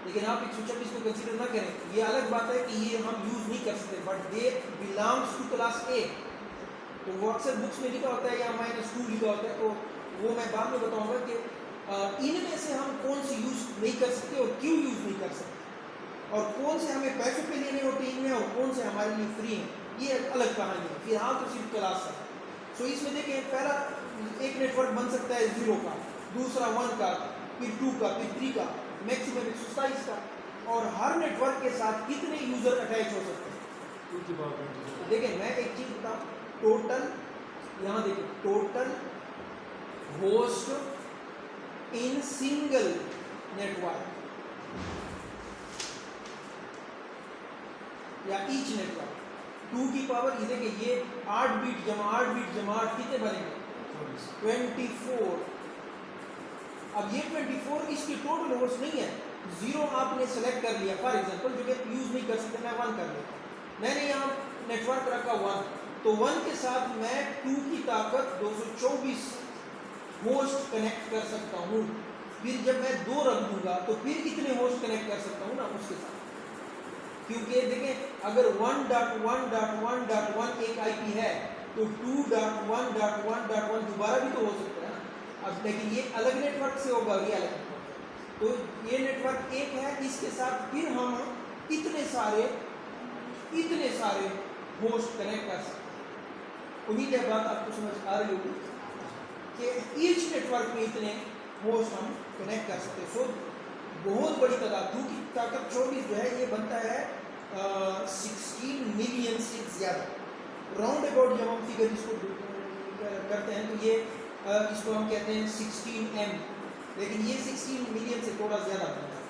लेकिन आप 126 को कंसीडर ना करें। ये अलग बात है कि ये हम यूज़ नहीं कर सकते, but they belongs to class A. तो वो अक्सर बुक्स में लिखा होता है या -2 लिखा होता है, तो वो मैं बाद में बताऊँगा कि इनमें से हम कौन सी यूज़ नहीं कर सकते और क्यों यूज़ नहीं कर सकते, और कौन से हमें पैसे पे लेने होते हैं इनमें और कौन से हमारे लिए फ्री हैं। ये अलग कहानी है, फिलहाल तो सिर्फ क्लास है। सो इसमें देखिए पहला एक नेटवर्क बन सकता है 0 का, दूसरा 1 का, फिर 2 का, फिर 3 का, मैक्सिमम 127 का। और हर नेटवर्क के साथ कितने यूज़र अटैच हो सकते हैं? 2 की पावर 24 देखिए मैं एक चीज़ बताऊँ, टोटल यहाँ देखिए total host in single network या ईच नेटवर्क 2 की पावर, ये देखिए ये 8 बिट जमा 8 बिट जमा 8 कितने बनेंगे? 24। अब ये 24 इसकी टोटल होस्ट नहीं है। 0 आपने सेलेक्ट कर लिया फॉर एग्जांपल, जो कि यूज़ नहीं कर सकते, मैं 1 कर लेता हूँ। मैंने यहाँ नेटवर्क रखा 1, तो 1 के साथ मैं 2 की ताकत 224 होस्ट कनेक्ट कर सकता हूँ। फिर जब मैं 2 रख दूंगा तो फिर कितने होस्ट कनेक्ट कर सकता हूँ ना उसके साथ, क्योंकि देखें अगर 1.1.1.1 एक आईपी है तो 2.1.1.1 दोबारा भी तो हो सकता है ना। अब लेकिन ये अलग नेटवर्क से होगा, ये अलग नेटवर्क। तो ये नेटवर्क एक है, इसके साथ फिर हम इतने सारे होस्ट कनेक्ट कर सकते हैं। उम्मीद है बात आपको समझ आ रही होगी कि ईच नेटवर्क में इतने होस्ट हम कनेक्ट कर सकते हैं। सो बहुत बड़ी तादाद, 2 की ताकत 24 जो है ये बनता है 16 मिलियन से ज़्यादा। राउंड अबाउट जब हम फिगर इसको करते हैं तो ये इसको हम कहते हैं 16M, लेकिन ये 16 मिलियन से थोड़ा ज़्यादा बनता है।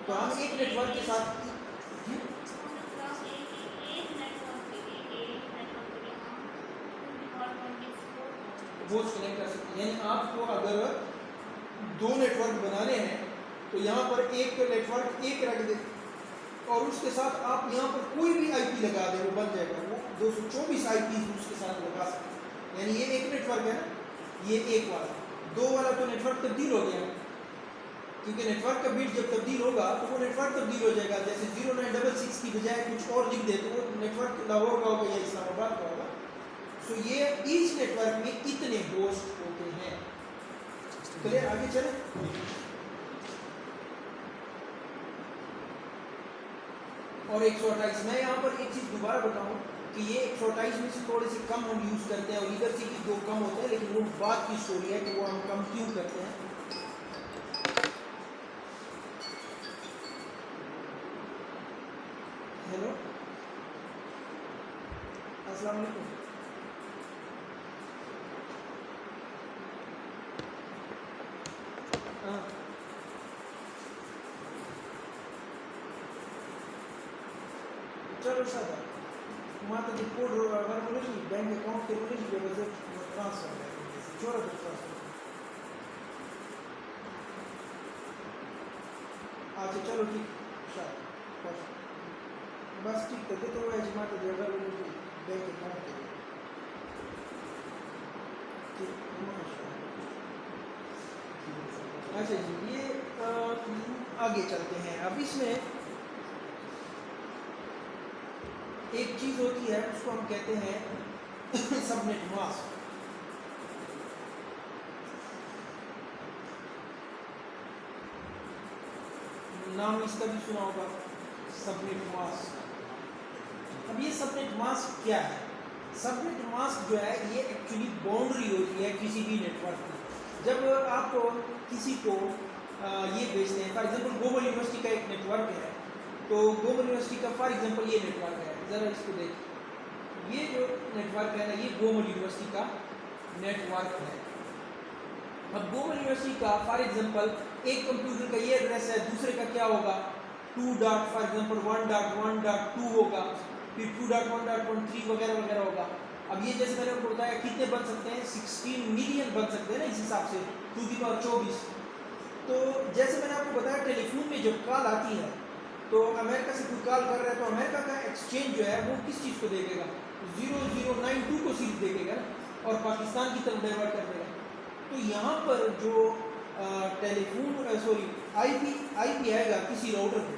तो हम एक नेटवर्क के साथ होस्ट कनेक्ट कर सकते हैं। यानी आपको अगर 2 नेटवर्क बनाने हैं तो यहाँ पर एक नेटवर्क एक रख दे और उसके साथ आप यहाँ पर कोई भी आईपी लगा दें, वो बन जाएगा। वो 224 आईपी उसके साथ लगा सकते हैं। यानी ये एक नेटवर्क है ना, ये एक वाला। 2 वाला तो नेटवर्क तब्दील हो गया, क्योंकि नेटवर्क का बिट जब तब्दील होगा तो वो नेटवर्क तब्दील हो जाएगा। जैसे 0966 की बजाय कुछ और लिख दे तो वो नेटवर्क लाहौर का होगा या इस्लामाबाद का होगा। तो ये इस नेटवर्क में इतने होस्ट होते हैं। चलिए आगे चले। और 128, मैं यहाँ पर एक चीज़ दोबारा बताऊँ कि ये 128 में से थोड़े से कम हम यूज़ करते हैं और इधर से भी 2 कम होते हैं, लेकिन वो बात की स्टोरी है कि वो हम कम क्यों करते हैं। हेलो, अस्सलाम वालेकुम। हाँ, चलो सादा माता जी कोड वाला बैंक अकाउंट के बोले जी बजट ट्रांसफर है छोड़ा ट्रांसफर अच्छा चलो ठीक शायद बस ठीक करते तो वो जमा तो देगा बैंक अकाउंट के अच्छा जी ये आगे चलते हैं। अब इसमें एक चीज़ होती है उसको हम कहते हैं सबनेट मास्क। नाम इसका भी सुना होगा सबनेट मास्क। अब ये सबनेट मास्क क्या है? सबनेट मास्क जो है ये एक्चुअली बाउंड्री होती है किसी भी नेटवर्क की। जब आप किसी को ये भेजते हैं, फॉर एग्जांपल ग्लोबल यूनिवर्सिटी का एक नेटवर्क है, तो ग्लोबल यूनिवर्सिटी का फॉर एग्जांपल ये नेटवर्क है, ज़रा इसको देखिए, ये जो नेटवर्क है ना ये ग्लोबल यूनिवर्सिटी का नेटवर्क है। अब ग्लोबल यूनिवर्सिटी का फॉर एग्जांपल एक कंप्यूटर का ये एड्रेस है, दूसरे का क्या होगा 2 डॉट फॉर एग्जांपल 1.1.2 होगा, फिर 2.1.13 वगैरह वगैरह होगा। अब ये जैसे मैंने आपको बताया कितने बन सकते हैं 16 मिलियन बन सकते हैं ना इस हिसाब से 2 की पावर 24। तो जैसे मैंने आपको बताया टेलीफोन में जब कॉल आती है तो अमेरिका से कोई कॉल कर रहा है तो अमेरिका का एक्सचेंज जो है वो किस चीज़ को देखेगा 0092 को सिर्फ देखेगा और पाकिस्तान की तरफ डाइवर्ट कर देगा। तो यहाँ पर जो टेलीफोन आईपी आएगा किसी राउटर पे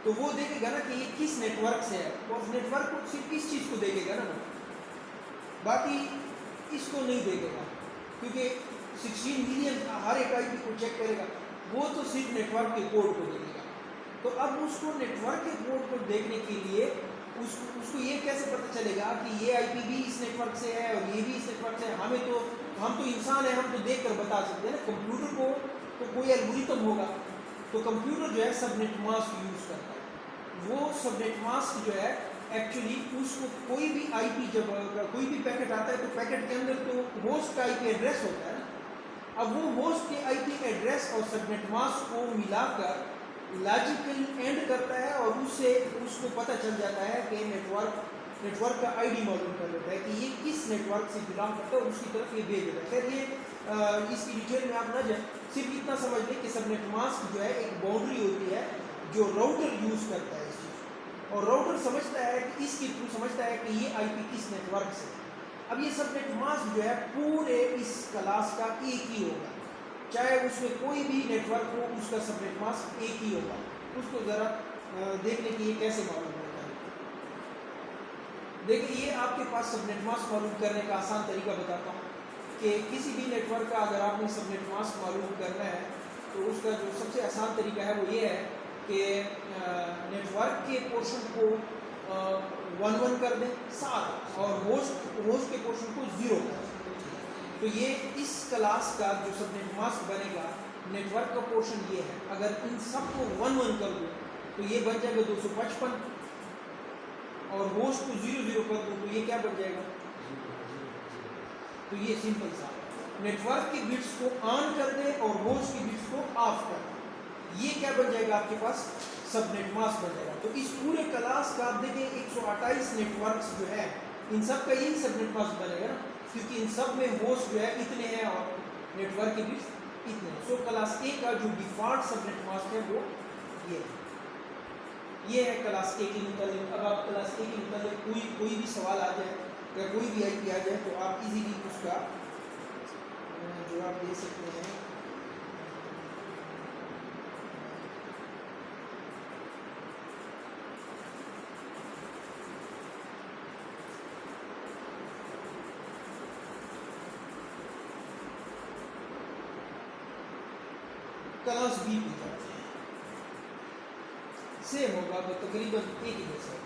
तो वो देखेगा ना कि ये किस नेटवर्क से है और उस नेटवर्क को सिर्फ इस चीज़ को देखेगा ना, बाकी इसको नहीं देखेगा क्योंकि 16 मिलियन हर एक आईपी को चेक करेगा, वो तो सिर्फ नेटवर्क के कोड को देखेगा। तो अब उसको नेटवर्क के कोड को देखने के लिए उसको ये कैसे पता चलेगा कि ये आईपी भी इस नेटवर्क से है और ये भी इस नेटवर्क से है? हम तो इंसान है, हम तो देख कर बता सकते हैं ना। कंप्यूटर को तो कोई एल्गोरिथम होगा, तो कंप्यूटर जो है सबनेट मास्क यूज़ करता है। वो सबनेट मास्क जो है एक्चुअली उसको कोई भी आईपी जब कोई भी पैकेट आता है तो पैकेट के अंदर तो होस्ट का आईपी एड्रेस होता है। अब वो होस्ट के आईपी एड्रेस और सबनेट मास्क को मिलाकर लॉजिकल एंड करता है और उससे उसको पता चल जाता है कि नेटवर्क का आईडी मालूम कर लेता है कि ये किस नेटवर्क से बिलोंग करता है और उसकी तरफ ये भेज देता है। खैर ये इसकी डिटेल में आप ना जाए, सिर्फ इतना समझ लें कि सबनेट मास्क जो है एक बाउंड्री होती है जो राउटर यूज़ करता है इस चीज़ को, और राउटर समझता है कि इसके थ्रू समझता है कि ये आईपी किस नेटवर्क से। अब ये सबनेट मास्क जो है पूरे इस क्लास का एक ही होगा, चाहे उसमें कोई भी नेटवर्क हो उसका सबनेट मास्क एक ही होगा। उसको ज़रा देखने की ये कैसे मालूम होता है। देखिए ये आपके पास सबनेट मास्क मालूम करने का आसान तरीका बताता हूँ कि किसी भी नेटवर्क का अगर आपने सबनेट मास्क मालूम करना है तो उसका जो सबसे आसान तरीका है वो ये है कि नेटवर्क के पोर्शन को 1 कर दें 7 और होस्ट के पोर्शन को 0 कर दें। तो ये इस क्लास का जो सबनेट मास्क बनेगा नेटवर्क का पोर्शन ये है। अगर इन सब को 1 कर दूँ तो ये बन जाएगा 255 और होस्ट को 0 कर दूँ तो ये क्या बन जाएगा। तो ये सिंपल सा नेटवर्क के बिट्स को ऑन कर दें और होस्ट के बिट्स को ऑफ कर दें, ये क्या बन जाएगा आपके पास सबनेट मास्क बन जाएगा। तो इस पूरे क्लास का आप देखें 128 नेटवर्क्स जो है इन सब का यही सबनेट मास्क बनेगा ना, क्योंकि इन सब में होस्ट जो है इतने हैं और नेटवर्क के बिट्स इतने हैं। सो क्लास ए का जो डिफॉल्ट सबनेट मास्क है वो ये है क्लास ए के मुताबिक। अब आप क्लास ए के मुताबिक कोई भी सवाल आ जाए या कोई भी आईपी आ जाए तो आप इजीली उसका जवाब दे सकते हैं। क्लास बी पे जाते हैं, सेम होगा तो तकरीबन एक ही जैसा,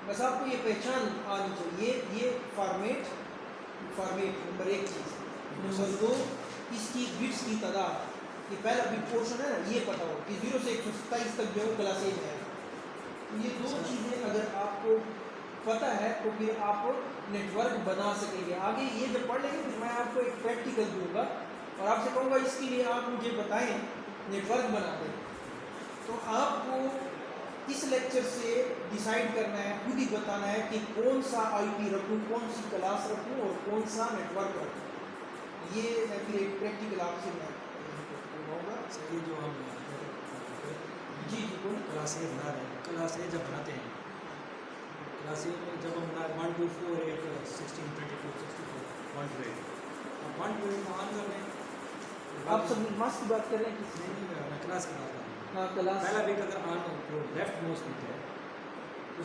बस आपको ये पहचान आनी चाहिए। ये फॉर्मेट नंबर 1 चीज़, नंबर 2 इसकी बिट्स की तादाद, ये पहला बिट पोर्शन है ना ये पता हो कि 0 से 127 तक जो है क्लास ए में है। तो ये 2 चीज़ें अगर आपको पता है तो फिर आप नेटवर्क बना सकेंगे। आगे ये जब पढ़ लेंगे फिर मैं आपको एक प्रैक्टिकल दूंगा और आपसे कहूँगा इसके लिए आप मुझे बताएं नेटवर्क बना दें। तो आपको इस लेक्चर से डिसाइड करना है, खुद ही बताना है कि कौन सा आईपी रखूँ, कौन सी क्लास रखूँ और कौन सा नेटवर्क रखूँ। ये फिर एक प्रैक्टिकल आपसे मैं होगा। ये जो हम जी जी बोलो। क्लास ए बना रहे हैं, क्लास ए जब बनाते हैं, क्लास ए में जब हम बना 1 2 4 8 16 22 64 1 to 8, अब 1 to 8 को ऑन कर दें। आप सब मास की बात कर रहे हैं किस? नहीं, मैं क्लास की बात कर रहा हूँ। हाँ क्लास। पहला बिट अगर ऑन जो लेफ्ट मोस्ट बिट है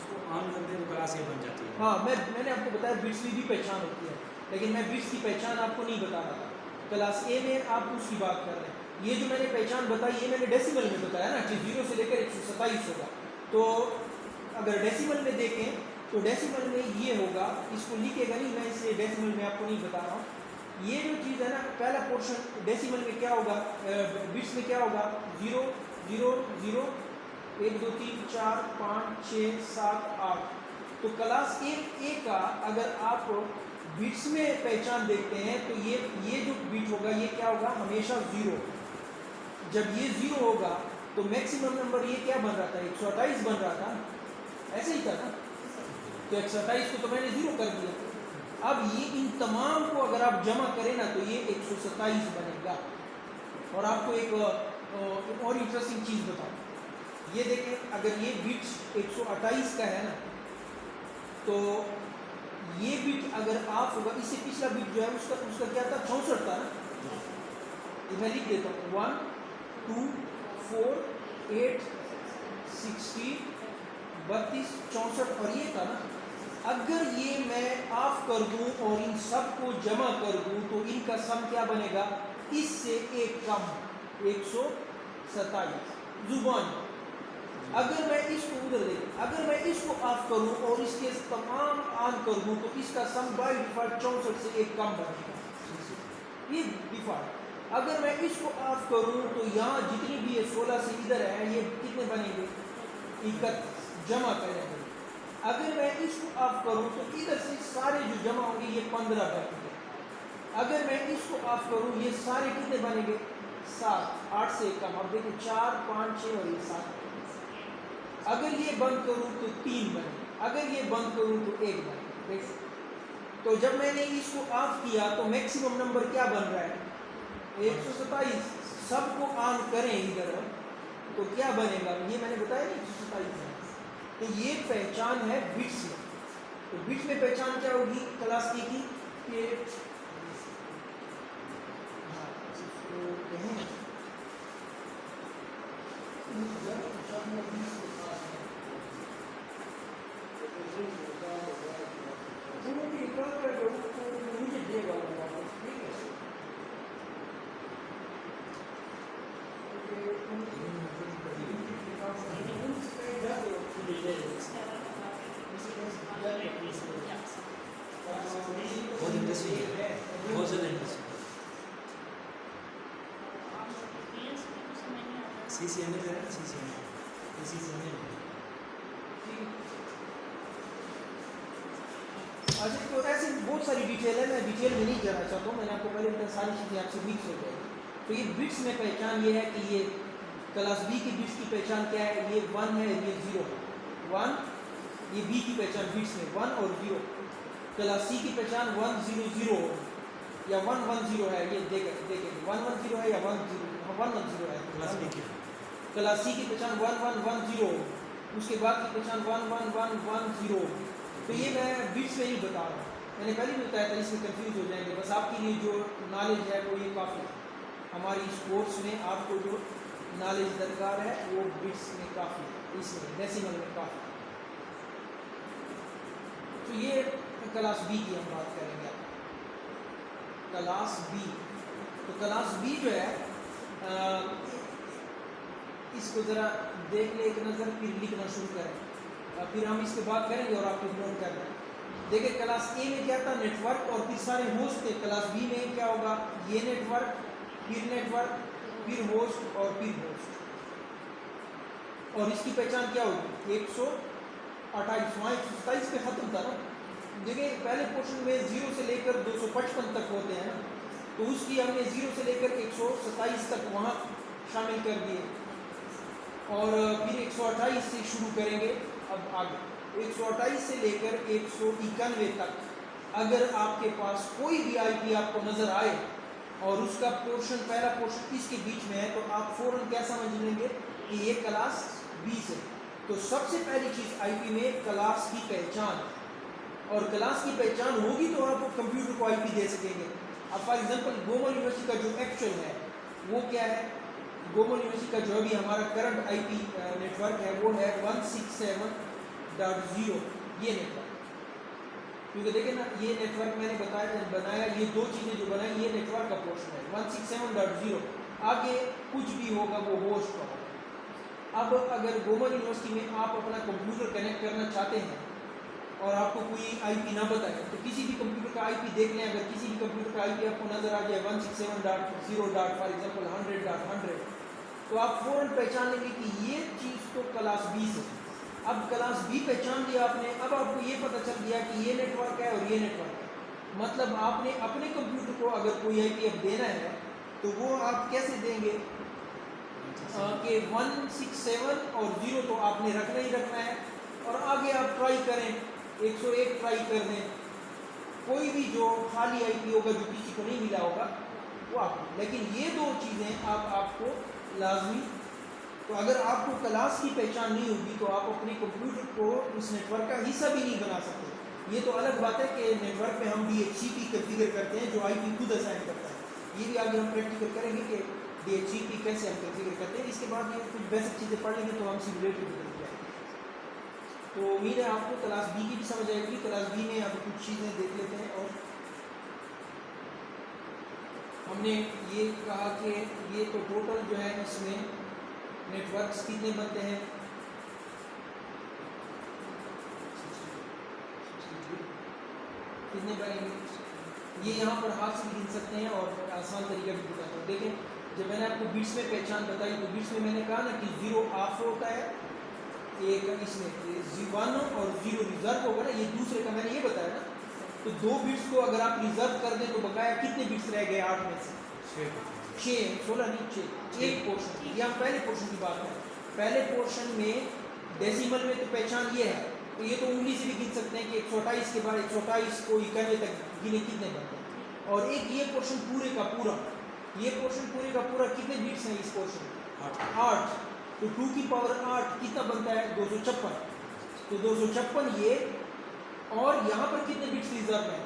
उसको ऑन कर दें तो क्लास ए बन जाती है। हाँ मैंने आपको बताया बिट्स की भी पहचान होती है, लेकिन मैं बिट्स की पहचान आपको नहीं बता रहा था। क्लास ए में आप उसकी बात कर रहे हैं। ये जो मैंने पहचान बताई ये मैंने डेसिमल में बताया ना कि 0 से लेकर 127 होगा। तो अगर डेसिमल में देखें तो डेसिमल में ये होगा, इसको लिखेगा नहीं, मैं इसे डेसिमल में आपको नहीं बता रहा हूँ। ये जो चीज़ है ना, पहला पोर्शन डेसिमल में क्या होगा, बिट्स में क्या होगा, 0 0 0 1 2 3 4 5 6 7 8। तो क्लास ए का अगर आप बिट्स में पहचान देखते हैं तो ये जो बिट होगा ये क्या होगा, हमेशा 0। जब ये 0 होगा तो मैक्सिमम नंबर ये क्या बन रहा था, 128 बन रहा था, ऐसे ही था ना। तो 127 को तो मैंने 0 कर दिया। अब ये इन तमाम को अगर आप जमा करें ना तो ये 127 बनेगा। और आपको एक और इंटरेस्टिंग चीज़ बताऊँ, ये देखें, अगर ये बिट 128 का है ना तो ये बिट अगर ऑफ होगा, इससे पिछला बिट जो है उसका क्या था, 64 था ना। ये मैं लिख देता हूँ, 1 2 4 8 16 32 64 और ये था ना। अगर ये मैं ऑफ कर दूं और इन सब को जमा कर दूं तो इनका सम क्या बनेगा, इससे एक कम 127 जुबान। अगर मैं इसको उधर देख, अगर मैं इसको ऑफ करूं और इसके तमाम ऑन कर दूं तो इसका सम बाय डिफॉल्ट 64 से एक कम बनेगा, ये डिफॉल्ट। अगर मैं इसको ऑफ करूं तो यहाँ जितनी भी ये 16 से इधर है ये कितने बनेंगे, 31 जमा करेंगे। अगर मैं इसको ऑफ करूं तो इधर से सारे जो जमा होंगे ये 15 बनेंगे। अगर मैं इसको ऑफ करूं ये सारे कितने बनेंगे, 7 8 से कम। अब देखिए 4 5 6 और ये 7। अगर ये बंद करूं तो 3 बने, अगर ये बंद करूं तो 1 बने। तो जब मैंने इसको ऑफ किया तो मैक्सिमम नंबर क्या बन रहा है, 127। सबको ऑन करें इधर तो क्या बनेगा, ये मैंने बताया ना 127 है। तो ये पहचान है बिट्स में। तो बिट्स में पहचान क्या होगी क्लास ए की, कि बहुत इंटरेस्टिंग है, बहुत ज़्यादा इंटरेस्टिंग। CCNA है ना, CCNA अच्छा। तो ऐसे बहुत सारी डिटेल है, मैं डिटेल में नहीं जाना चाहता हूँ। मैंने आपको पहले बताया सारी चीज़ें आपसे मिक्स हो जाएगी। तो ये बिट्स में पहचान ये है कि ये क्लास बी की बिट्स की पहचान क्या है, ये 1 है, ये 0 है। 1 ये बी की पहचान बिट्स में 1 और 0। क्लास सी की पहचान 1 0 0 या 1 1 0 है, ये देखेंगे 1 1 0 है या 1 1 0 है। क्लास बी की क्लास सी की पहचान 1 1 1 0, उसके बाद की पहचान 1 1 1 1 0। तो ये मैं बिट्स में ही बता रहा हूँ, मैंने पहले भी बताया था, इसमें कंफ्यूज हो जाएंगे। बस आपके लिए जो नॉलेज है वो ये काफ़ी है। हमारी इस कोर्स में आपको जो नॉलेज दरकार है वो बिट्स में काफ़ी है, इसमें डेसिमल में काफ़ी। तो ये क्लास बी की हम बात करेंगे। क्लास बी, तो क्लास बी जो है इसको ज़रा देख ले एक नज़र, फिर लिखना शुरू करें, फिर हम इसके बाद करेंगे और आपको नोट करना है। देखिए क्लास ए में क्या था, नेटवर्क और फिर सारे होस्ट थे। क्लास बी में क्या होगा, ये नेटवर्क, फिर होस्ट और फिर होस्ट। और इसकी पहचान क्या होगी, 128। वहाँ 127 पे ख़त्म था ना। देखिए पहले पोर्शन में 0 से लेकर 255 तक होते हैं ना, तो उसकी हमने 0 से लेकर 127 तक वहाँ शामिल कर दिए। और फिर 128 से शुरू करेंगे। अब आगे 128 से लेकर 191 तक अगर आपके पास कोई भी IP आपको नज़र आए और उसका पोर्शन, पहला पोर्शन इसके बीच में है, तो आप फ़ौरन क्या समझ लेंगे कि ये क्लास 20 है। तो सबसे पहली चीज़ आईपी में क्लास की पहचान, और क्लास की पहचान होगी तो आप कंप्यूटर को आईपी दे सकेंगे। अब फॉर एग्जांपल गोमल यूनिवर्सिटी का जो एक्चुअल है वो क्या है, गोमल यूनिवर्सिटी का जो भी हमारा करंट आईपी नेटवर्क है वो है 167.0 ये नेटवर्क। क्योंकि देखिए ना ये नेटवर्क मैंने बनाया ये दो चीज़ें जो बनाई ये नेटवर्क का पोर्शन है 167.0, आगे कुछ भी होगा वो होस्ट का होगा। अब अगर गोमल यूनिवर्सिटी में आप अपना कंप्यूटर कनेक्ट करना चाहते हैं और आपको कोई आईपी ना बताए तो किसी भी कंप्यूटर का आईपी देख लें, अगर किसी भी कंप्यूटर का आईपी आपको नजर आ जाए 167.0 फॉर एग्जांपल 100.100 तो आप फौरन पहचान लेंगे कि ये चीज़ तो क्लास बी से। अब क्लास बी पहचान लिया आपने, अब आपको ये पता चल गया कि ये नेटवर्क है और ये नेटवर्क है, मतलब आपने अपने कंप्यूटर को अगर कोई आईपी अब देना है तो वो आप कैसे देंगे कि 167 और 0 तो आपने रखना ही रखना है, और आगे आप ट्राई करें 101 ट्राई कर दें, कोई भी जो खाली आईपी होगा जो किसी को नहीं मिला होगा वो आपको, लेकिन ये दो चीज़ें आपको लाजमी। तो अगर आपको क्लास की पहचान नहीं होगी तो आप अपने कंप्यूटर को उस नेटवर्क का हिस्सा भी नहीं बना सकते। ये तो अलग बात है कि नेटवर्क पे हम DHCP कॉन्फ़िगर करते हैं जो आईपी खुद असाइन करता है, ये भी आगे हम प्रैक्टिकल करेंगे कि DHCP कैसे हम कॉन्फ़िगर करते हैं। इसके बाद ये कुछ बेसिक चीज़ें पढ़ लेंगे तो हम सिमुलेटर भी कर जाएंगे। तो उम्मीद है आपको क्लास बी की भी समझ आएगी। क्लास बी में अब कुछ चीज़ें देख लेते हैं, और हमने ये कहा कि ये तो टोटल जो है इसमें नेटवर्क्स कितने बनते हैं, कितने बनेंगे ये यहाँ पर हाथ से भी गिन सकते हैं और आसान तरीका भी बताता हूँ। देखें जब मैंने आपको बिट्स में पहचान बताई तो बिट्स में मैंने कहा ना कि 0 ऑफ होता है, एक इसमें 1 और 0 रिजर्व होगा ना, ये दूसरे का मैंने ये बताया ना। तो दो बिट्स को अगर आप रिजर्व कर दें तो बकाया कितने बिट्स रह गए 8 में से 6, 16 नहीं 6, एक पोर्शन। ये हम पहले पोर्शन की बात करें, पहले पोर्शन में डेसिमल में तो पहचान ये है, तो ये तो उंगली से भी गिन सकते हैं कि 128 के बाद 128 को 91 तक गिने कितने बनते हैं। और एक ये पोर्शन पूरे का पूरा, ये पोर्शन पूरे का पूरा कितने बिट्स हैं इस पोर्शन में 8, तो 2 की पावर 8 कितना बनता है 256, तो 256 ये, और यहाँ पर कितने बिट्स रिजर्व हैं,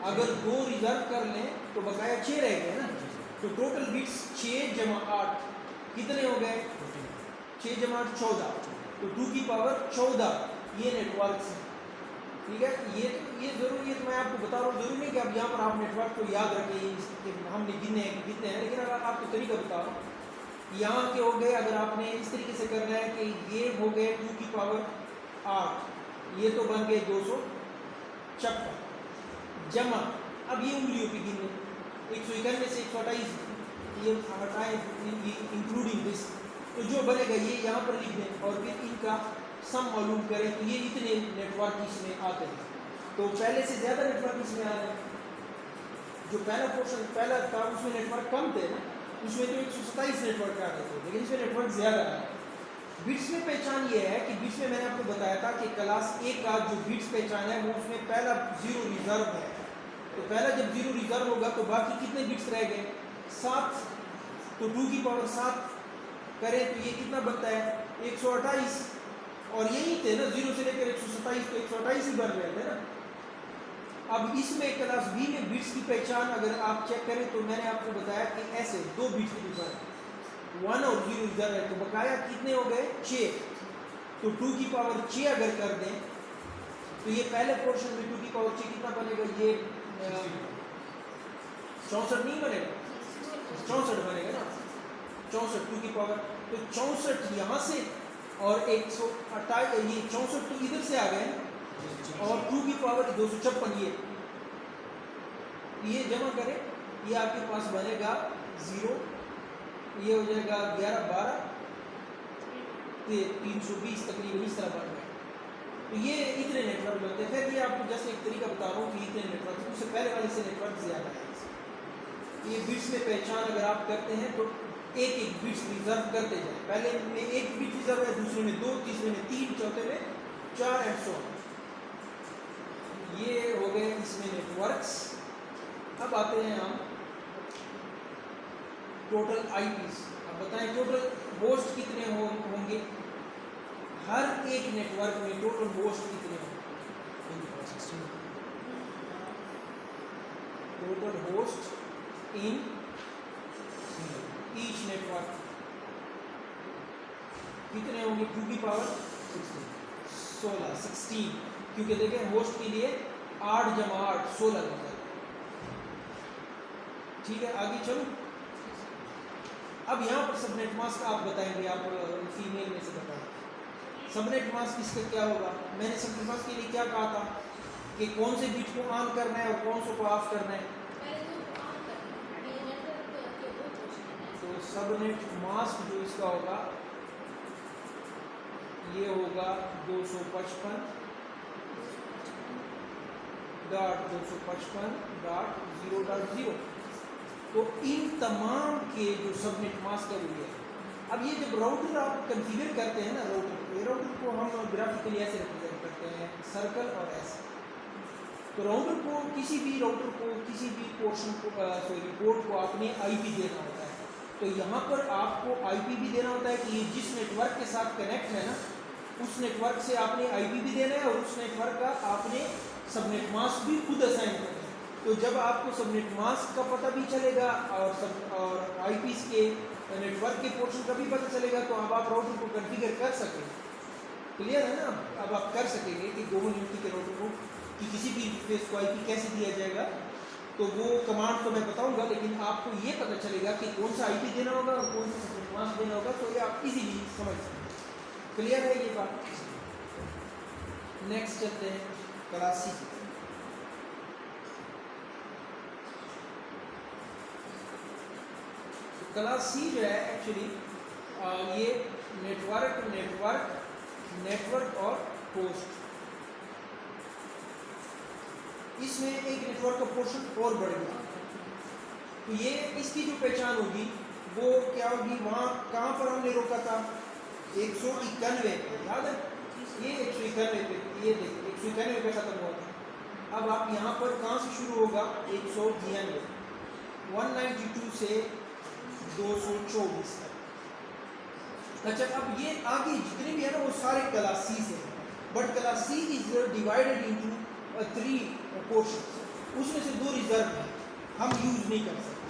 अगर 2 रिजर्व कर लें तो बकाया 6 रह गए ना, तो टोटल बिट्स 6 जमा 8 कितने हो गए 6 जमा 8 14, तो 2 की पावर 14 ये नेटवर्क है। ठीक है, ये जरूरी है, तो मैं आपको बता रहा हूँ, जरूरी नहीं कि अब यहाँ पर आप नेटवर्क को याद रखें हमने गिने हैं कितने हैं, लेकिन अगर आपको तरीका बता रहा हूँ यहाँ के हो गए, अगर आपने इस तरीके से करना है कि ये हो गए 2 की पावर 8, ये तो बन गए 256 जमा, अब ये उंगलियों की गिन 191 से 128 ये हटाए इंक्लूडिंग दिस, तो जो बनेगा ये यहाँ पर लिख दें और फिर इनका सम मालूम करें, तो ये इतने नेटवर्क इसमें आते हैं। तो पहले से ज़्यादा नेटवर्क इसमें आ रहे हैं, जो पहला पोर्शन पहला था उसमें नेटवर्क कम थे ना, उसमें तो 127 नेटवर्क आ रहे थे, लेकिन इसमें नेटवर्क ज़्यादा है। बिट्स में पहचान ये है कि बिट्स में मैंने आपको बताया था कि क्लास ए का जो बिट्स पहचान है वो उसमें पहला 0 रिजर्व है, तो पहला जब 0 रिजर्व होगा तो बाकी कितने बिट्स रह गए 7, तो 2 की पावर 7 करें तो ये कितना बनता है 128, और यही थे ना 0 से लेकर 127, तो 128 ही बन रहे थे ना। अब इसमें क्लास बी में बिट्स की पहचान अगर आप चेक करें तो मैंने आपको बताया कि ऐसे 2 बिट्स की डिफरेंस 1 और 0 इधर है, तो बकाया कितने हो गए 6, तो 2 की पावर 6 अगर कर दें तो ये पहले पोर्शन में 2 की पावर 6 कितना बनेगा, ये 64 नहीं बनेगा 64 बनेगा ना, 64 2 की पावर, तो 64 यहाँ से और 128 ये 64 तो इधर से आ गए और 2 की पावर 256 ये जमा करें, ये आपके पास बनेगा 0, ये हो जाएगा 11 12 320 तकरीबन इस तरह बन गए। तो ये इतने नेटवर्क बनते हैं। फिर ये आपको जैसे एक तरीका बता रहा हूँ कि इतने नेटवर्क, उससे पहले वाले से नेटवर्क ज़्यादा है। ये बिट्स में पहचान अगर आप करते हैं तो एक एक बिट्स रिजर्व करते जाए, पहले में एक बिट रिजर्व है, दूसरे में 2, तीसरे में 3, चौथे में 4 एंड सो। ये हो गए इसमें नेटवर्क्स। अब आते हैं हम टोटल आईपीस। अब बताएं टोटल होस्ट कितने होंगे, हर एक नेटवर्क में टोटल होस्ट कितने होंगे? 16 total host in each network कितने होंगे? 2 की पावर 16, क्योंकि देखें होस्ट के लिए 8 जमा 8 16 होता है। ठीक है, आगे चलो। अब यहाँ पर सबनेट मास्क आप बताएंगे, आप फीमेल में से बताएं सबनेट मास्क इसका क्या होगा। मैंने सबनेट मास्क के लिए क्या कहा था कि कौन से बिट को ऑन करना है और कौन से को ऑफ करना है। तो सबनेट मास्क जो इसका होगा ये होगा 255.255.0.0। तो इन तमाम के जो सबनेट मास्क है वो ये है। अब ये जब राउटर आप कॉन्फ़िगर करते हैं ना, राउटर को हम ग्राफिकली ऐसे रिप्रेजेंट करते हैं, सर्कल और ऐसे। तो राउटर को किसी भी पोर्शन को पोर्ट को आपने आईपी देना होता है। तो यहाँ पर आपको आईपी भी देना होता है कि ये जिस नेटवर्क के साथ कनेक्ट है ना, उस नेटवर्क से आपने आईपी भी देना है और उस नेटवर्क का आपने सबनेट मास्क भी खुद असाइन करना है। तो जब आपको सबनेट मास्क का पता भी चलेगा और आईपीस के नेटवर्क के पोर्शन का भी पता चलेगा, तो अब आप राउटर को कॉन्फ़िगर कर सकेंगे। क्लियर है ना? अब आप कर सकेंगे कि ग्लोबल यूनिटी के राउटर को कि किसी भी इंटरफेस को आईपी कैसे दिया जाएगा। तो वो कमांड तो मैं बताऊंगा, लेकिन आपको ये पता चलेगा कि कौन सा आईपी देना होगा और कौन सा सबनेट मास्क देना होगा। तो ये आप इजीली समझ सकते हैं। क्लियर है ये बात? नेक्स्ट चलते हैं क्लास सी। क्लास सी जो है एक्चुअली ये नेटवर्क और होस्ट, इसमें एक नेटवर्क का पोर्शन और बढ़ गया। तो ये इसकी जो पहचान होगी वो क्या होगी? वहाँ कहाँ पर हमने रोका था? 191 पे, याद है? ये 191 पे, ये देखिए 191 पे खत्म हुआ था। अब आप यहाँ पर कहाँ से शुरू होगा? 192, 192 से 224 तक। अच्छा, अब ये आगे जितने भी है ना वो सारे क्लास सी से हैं, but class C is divided into 3 portion. उसमें से 2 रिजर्व हैं, हम यूज नहीं कर सकते,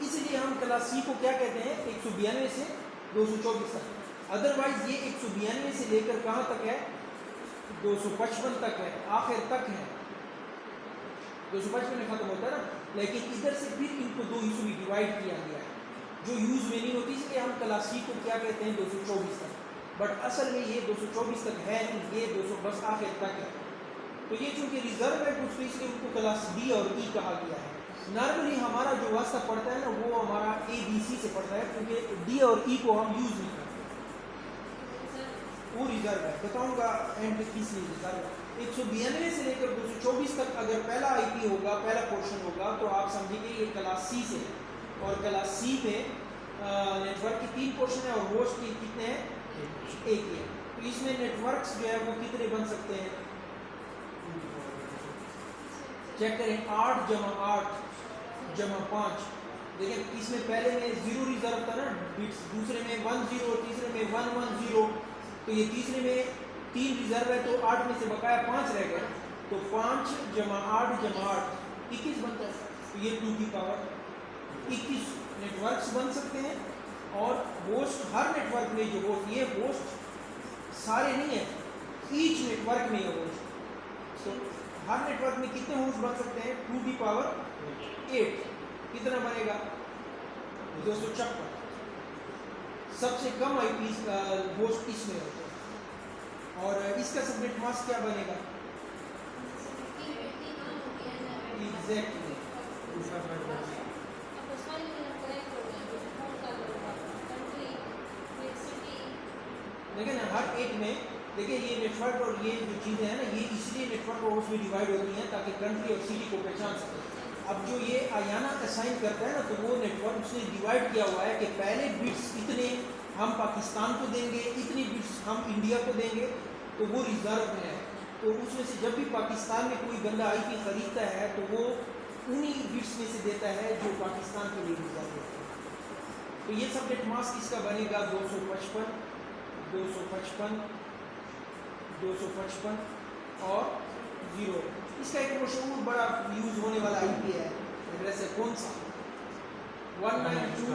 इसलिए हम क्लास सी को क्या कहते हैं? 192 से 224 तक। अदरवाइज ये 192 से लेकर कहाँ तक है? 255 तक है, आखिर तक है। 255 में खत्म होता है ना, लेकिन इधर से फिर इनको 2 हिस्सों में डिवाइड किया गया है जो यूज में नहीं होती, इसलिए हम क्लास सी को क्या कहते हैं? 224 तक। बट असल में ये 224 तक है, ये 200 बस आखिर तक है। तो ये चूंकि रिजर्व है कुछ, तो इसलिए उनको क्लास डी और ई कहा गया है। नॉर्मली हमारा जो वास्ता पड़ता है ना वो हमारा ए बी सी से पड़ता है, क्योंकि डी और ई को हम यूज नहीं करते, वो रिजर्व है। बताऊंगा एंड किस लिए रिजर्व है। 192 से लेकर 224 तक अगर पहला आईपी होगा, पहला पोर्शन होगा, तो आप समझिए ये क्लास सी से है। और क्लास सी में नेटवर्क की 3 पोर्शन है और होस्ट की कितने हैं? एक ही है। तो इसमें नेटवर्क्स जो है वो कितने बन सकते हैं? चेक करें, 8 जमा 8 जमा 5। देखिए इसमें पहले में 0 रिजर्व था ना बिट्स, दूसरे में 1 0, तीसरे में 1 1 0। तो ये तीसरे में 3 रिजर्व है, तो 8 में से बकाया 5 रह गए। तो 5 जमा 8 जमा 8 21 बनता है। तो ये 2 की पावर 21 नेटवर्क्स बन सकते हैं। और होस्ट, हर नेटवर्क में जो होस्ट, ये होस्ट सारे नहीं है, ईच नेटवर्क में ये होस्ट। तो हर नेटवर्क में कितने होस्ट बन सकते हैं? 2 की पावर 8। कितना बनेगा? 256। सबसे कम आईपी होस्ट इसमें होते हैं। और इसका सबनेट मास्क क्या बनेगा? एग्जैक्टली लेकिन हर एक में देखिए ये नेटवर्क और ये जो चीज़ें हैं ना, ये इसलिए नेटवर्क और होस्ट में डिवाइड होती हैं ताकि कंट्री और सिटी को पहचान सके। अब जो ये आयाना असाइन करता है ना, तो वो नेटवर्क उसने डिवाइड किया हुआ है कि पहले बिट्स इतने हम पाकिस्तान को देंगे, इतनी बिट्स हम इंडिया को देंगे, तो वो रिजर्व में है। तो उसमें से जब भी पाकिस्तान में कोई बंदा आईपी खरीदता है तो वो उन्हीं बिट्स में से देता है जो पाकिस्तान के लिए रिजर्व होता है। तो ये सबनेट मास्क इसका बनेगा 255 255 और 0। इसका एक मशहूर बड़ा यूज़ होने वाला IP है एड्रेस है कौन सा 192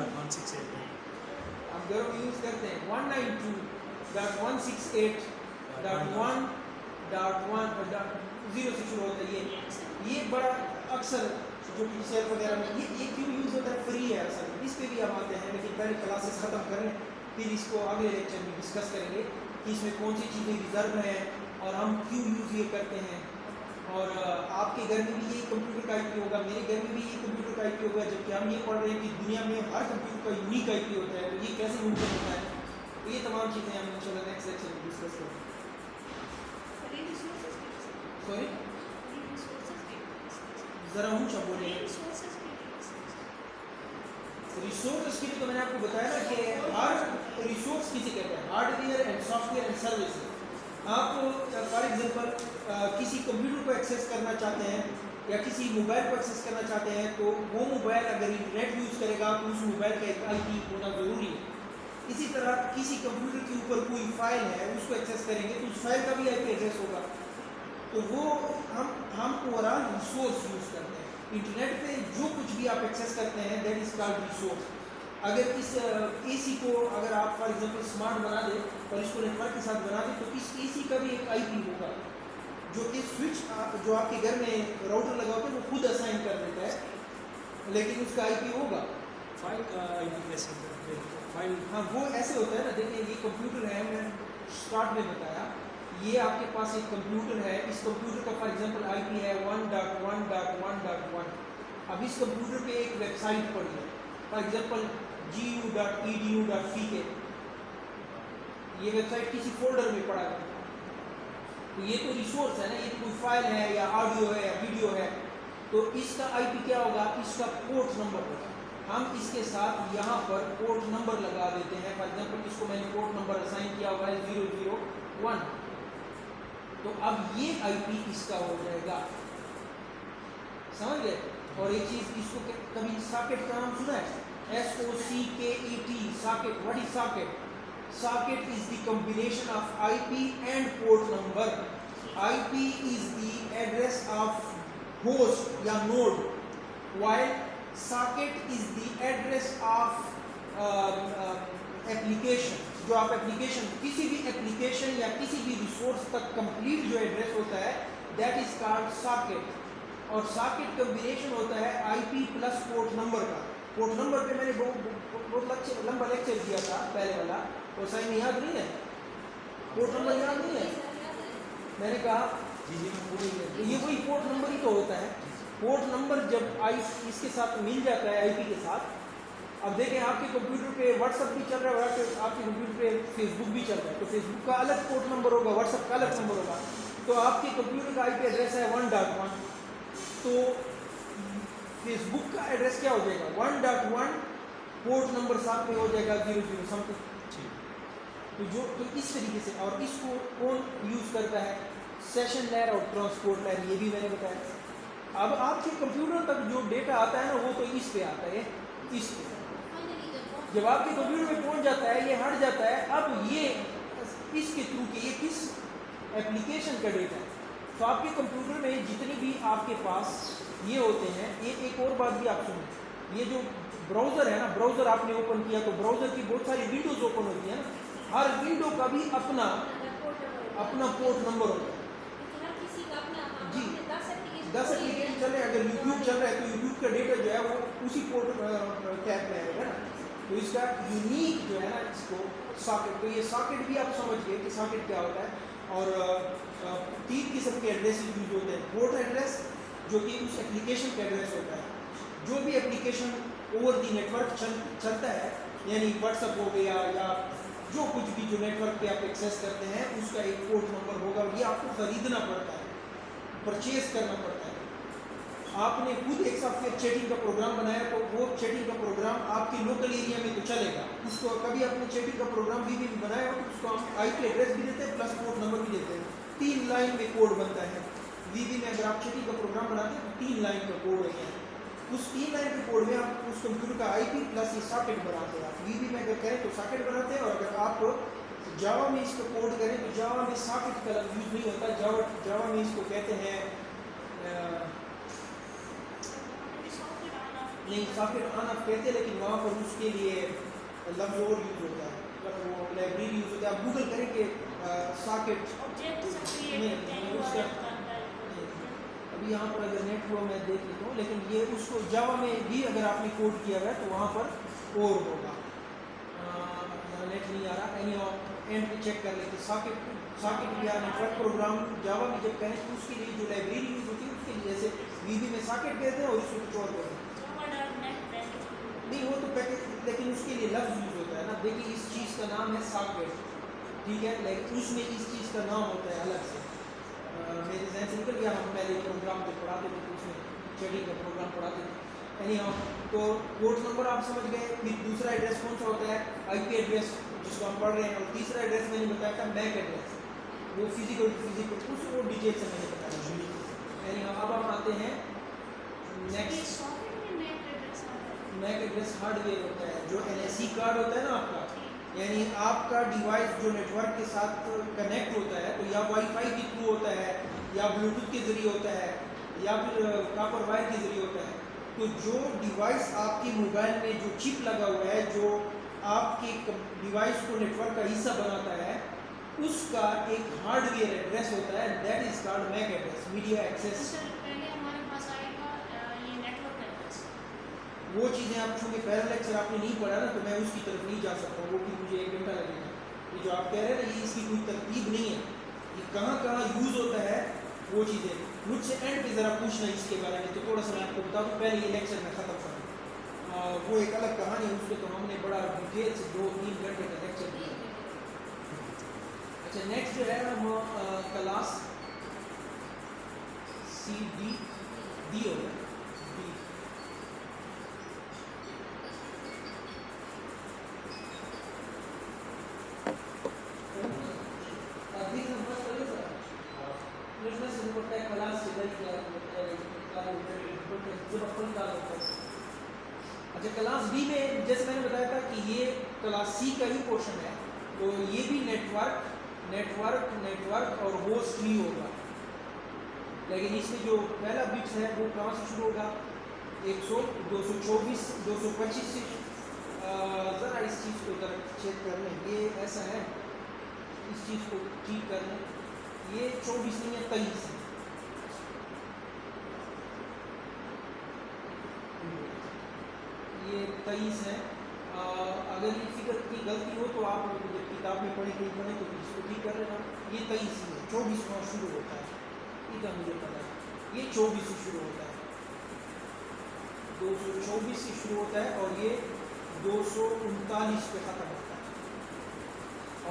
हम घरों में यूज़ करते हैं 192.168.1.1.0 से शुरू होता है। ये बड़ा अक्सर जो टीचर वगैरह में ये क्यों यूज़ होता है फ्री है असल में, इस पे भी हम आते हैं, लेकिन पहले क्लासेस ख़त्म कर लें फिर इसको अगले लेक्चर में डिस्कस करेंगे कि इसमें कौन सी चीज़ें रिजर्व हैं और हम क्यों यूज़ ये करते हैं। और आपके घर में भी ये कंप्यूटर का IP होगा, मेरे घर में भी ये कंप्यूटर का IP होगा, जबकि हम ये पढ़ रहे हैं कि दुनिया में हर कंप्यूटर का यूनिक IP होता है, तो ये कैसे मुमकिन होता है। तो ये तमाम चीज़ें हम इंशाल्लाह नेक्स्ट लेक्चर में डिस्कस करेंगे। सॉरी ज़रा ऊँचा बोलिए। रिसोर्स के लिए तो मैंने आपको बताया ना कि हर रिसोर्स किसे कहते हैं, hardware and software and services. आप फॉर एग्जांपल किसी कंप्यूटर को एक्सेस करना चाहते हैं या किसी मोबाइल को एक्सेस करना चाहते हैं, तो वो मोबाइल अगर इंटरनेट यूज़ करेगा तो उस मोबाइल का एक IP होना ज़रूरी है। इसी तरह किसी कंप्यूटर के ऊपर कोई फाइल है उसको एक्सेस करेंगे तो उस फाइल का भी IP एड्रेस होगा। तो वो हम ओवरऑल रिसोर्स यूज़ करते हैं। इंटरनेट पे जो कुछ भी आप एक्सेस करते हैं दैट इज़ कॉल्ड रिसोर्स। अगर इस AC को अगर आप फॉर एग्जांपल स्मार्ट बना दें और इसको नेटवर्क के साथ बना दें तो इस AC का भी एक IP होगा जो कि स्विच जो आपके घर में राउटर लगा होता है वो खुद असाइन कर देता है, लेकिन उसका IP होगा। फाइल का IP कैसे फाइल? हाँ वो ऐसे होता है ना, देखिए ये कंप्यूटर है, मैं स्टार्ट में बताया, ये आपके पास एक कंप्यूटर है, इस कंप्यूटर का फॉर एग्जांपल IP है 1.1.1.1। अब इस कंप्यूटर पे एक वेबसाइट पड़ी है फॉर एग्जांपल gu.edu.pk, ये वेबसाइट किसी फोल्डर में पड़ा है, तो ये तो रिसोर्स है ना, ये तो कोई फाइल है या ऑडियो है या वीडियो है, तो इसका IP क्या होगा, इसका पोर्ट नंबर होगा। हम इसके साथ यहाँ पर पोर्ट नंबर लगा देते हैं, फॉर एग्जांपल इसको मैंने पोर्ट नंबर असाइन किया हुआ है 001, तो अब ये IP इसका हो जाएगा, समझ गए। और एक चीज़ इसको कभी सॉकेट का नाम सुना है, SOCKET, socket. What is socket? Socket is the combination of IP and port number. IP is the address of host या node, while socket is the address of application. जो आप एप्लीकेशन किसी भी एप्लीकेशन या किसी भी रिसोर्स तक complete जो एड्रेस होता है that is called socket. और सॉकेट कॉम्बिनेशन होता है IP प्लस पोर्ट नंबर का। पोर्ट नंबर पे मैंने बहुत लंबा लेक्चर दिया था पहले वाला, और सही में याद नहीं है, पोर्ट नंबर याद नहीं है, मैंने कहा ये वही पोर्ट नंबर ही तो होता है। पोर्ट नंबर जब इसके साथ मिल जाता है IP के साथ, अब देखें आपके कंप्यूटर पे व्हाट्सअप भी चल रहा है, आपके कंप्यूटर पे फेसबुक भी चल रहा है, तो फेसबुक का अलग पोर्ट नंबर होगा, व्हाट्सअप का अलग नंबर होगा, तो आपके कंप्यूटर का IP एड्रेस है 1.1, तो फेसबुक का एड्रेस क्या हो जाएगा 1.1, पोर्ट नंबर साथ में हो जाएगा 00 समथिंग। तो इस तरीके से, और इसको कौन यूज़ करता है, सेशन लेयर और ट्रांसपोर्ट लेयर, ये भी मैंने बताया। अब आपके कंप्यूटर तक जो डेटा आता है ना वो तो इस पे आता है, इस पे जब आपके कंप्यूटर में पहुंच जाता है ये हट जाता है, अब ये इसके थ्रू के ये किस एप्लीकेशन का डेटा है। तो आपके कंप्यूटर में जितनी भी आपके पास ये होते हैं, ये एक और बात भी आप सुनें, ये जो ब्राउज़र है ना, ब्राउज़र आपने ओपन किया तो ब्राउज़र की बहुत सारी विंडोज़ ओपन होती है ना, हर विंडो का भी अपना पोर्ट नंबर होता है। जी 10 एप्लीकेशन चल रहे हैं, अगर यूट्यूब चल रहा है तो यूट्यूब का डेटा जो है वो उसी पोर्ट टैब में आएगा ना, तो इसका यूनिक जो है ना इसको सॉकेट, तो ये सॉकेट भी आप समझ गए कि सॉकेट क्या होता है। और 3 किस्म के एड्रेस यूज होते हैं, पोर्ट एड्रेस जो कि उस एप्लीकेशन का एड्रेस होता है, जो भी एप्लीकेशन ओवर दी नेटवर्क चलता है, यानी व्हाट्सअप हो गया या जो कुछ भी जो नेटवर्क पे आप एक्सेस करते हैं उसका एक पोर्ट नंबर होगा, ये आपको खरीदना पड़ता है, परचेज करना पड़ता है। आपने खुद एक सॉफ्टवेयर चैटिंग का प्रोग्राम बनाया तो वो चैटिंग का प्रोग्राम आपके लोकल एरिया में तो चलेगा, उसको कभी आपने चैटिंग का प्रोग्राम भी बनाया हो तो उसको हम IP एड्रेस भी देते हैं प्लस पोर्ट नंबर भी देते हैं, 3 लाइन में कोड बनता है। VB में अगर आप चैटिंग का प्रोग्राम बनाते हैं तो 3 लाइन का कोड है, उस 3 लाइन के कोड में आप उस कंप्यूटर का IP प्लस ये सॉकेट बनाते हैं। आप VB में अगर करें तो सॉकेट बनाते हैं, और अगर आप जावा में इसको कोड करें तो जावा में सॉकेट का लफ्ज़ यूज नहीं होता, जावा में इसको कहते हैं नहीं, सॉकेट ऑन ऑफ कहते हैं, लेकिन वहाँ पर उसके लिए लफ्ज़ और यूज होता है, मतलब वो लाइब्रेरी यूज होता है। आप गूगल करेंगे सॉकेट उसका अभी यहाँ पर अगर नेट हुआ मैं देख लेता हूँ, लेकिन ये उसको जावा में भी अगर आपने कोड किया हुआ है तो वहाँ पर और होगा। यहाँ नेट नहीं आ रहा, एनी एंड पे चेक कर लेते। सॉकेट या नेटवर्क प्रोग्राम जावा में जब कहें तो उसके लिए जो लाइब्रेरी यूज होती है उसके लिए, जैसे वीबी में सॉकेट कहते हैं और इसको कुछ और कहते हैं नहीं, वो तो पैकेज, लेकिन उसके लिए लफ्ज़ यूज होता है ना। देखिए इस चीज़ का नाम है सॉकेट, ठीक है, लेकिन उसमें इस चीज़ का नाम होता है अलग से। मेरे जहन से निकल गया, हम पहले प्रोग्राम जो पढ़ाते थे तो उसमें चेटिंग का प्रोग्राम पढ़ाते थे। एनी हाउ, तो पोर्ट नंबर आप समझ गए। फिर दूसरा एड्रेस कौन सा होता है, आईपी एड्रेस जिसको हम पढ़ रहे हैं, और तीसरा एड्रेस मैंने बताया था मैक एड्रेस, वो फिजिकल टू फिजिकल, उस वो डिटेल से मैंने बताया। एनी हाउ, अब हम आते हैं नेक्स्ट। मैक एड्रेस हार्डवेयर होता है, जो एनएससी कार्ड होता है ना आपका, यानी आपका डिवाइस जो नेटवर्क के साथ कनेक्ट होता है, तो या वाईफाई के थ्रू होता है, या ब्लूटूथ के ज़रिए होता है, या फिर कॉपर वायर के ज़रिए होता है। तो जो डिवाइस आपके मोबाइल में जो चिप लगा हुआ है, जो आपके डिवाइस को नेटवर्क का हिस्सा बनाता है, उसका एक हार्डवेयर एड्रेस होता है, that is called MAC address, media access. वो चीज़ें आप चूँकि पहला लेक्चर आपने नहीं पढ़ा ना, तो मैं उसकी तरफ नहीं जा सकता, वो भी मुझे 1 घंटा लगेगा। ये जो आप कह रहे हैं ना, ये इसकी कोई तरतीब नहीं है, ये कहाँ कहाँ यूज़ होता है वो चीज़ें मुझसे एंड पे ज़रा पूछना इसके बारे में, तो थोड़ा सा मैं आपको बता दूँ, पहले ये लेक्चर में ख़त्म करूँ। वो एक अलग कहानी है, उस पर तो हमने बड़ा डिटेल से 2-3 घंटे का लेक्चर दिया। अच्छा, नेक्स्ट जो है हम क्लास डी होगा, डी। अच्छा, क्लास बी में जैसे मैंने बताया था कि ये क्लास सी का ही पोर्शन है, तो ये भी नेटवर्क और होस्ट ही होगा, लेकिन इसमें जो पहला बिट्स है वो कहाँ से शुरू होगा, 100, 224, 225 से। ज़रा इस चीज़ को ज़रा चेक कर लें, ये ऐसा है, इस चीज़ को ठीक कर लें, ये 24 नहीं है, 23 है। ये 23 है। अगर ये फिगर की गलती हो तो आप जब किताब में पढ़े कहीं पढ़े तो इसको ठीक कर लेना। ये 23 ही है, 24 वहाँ शुरू होता है, इतना मुझे पता है। ये 24 से शुरू होता है, 224 से शुरू होता है, और ये 239 पे ख़त्म होता है।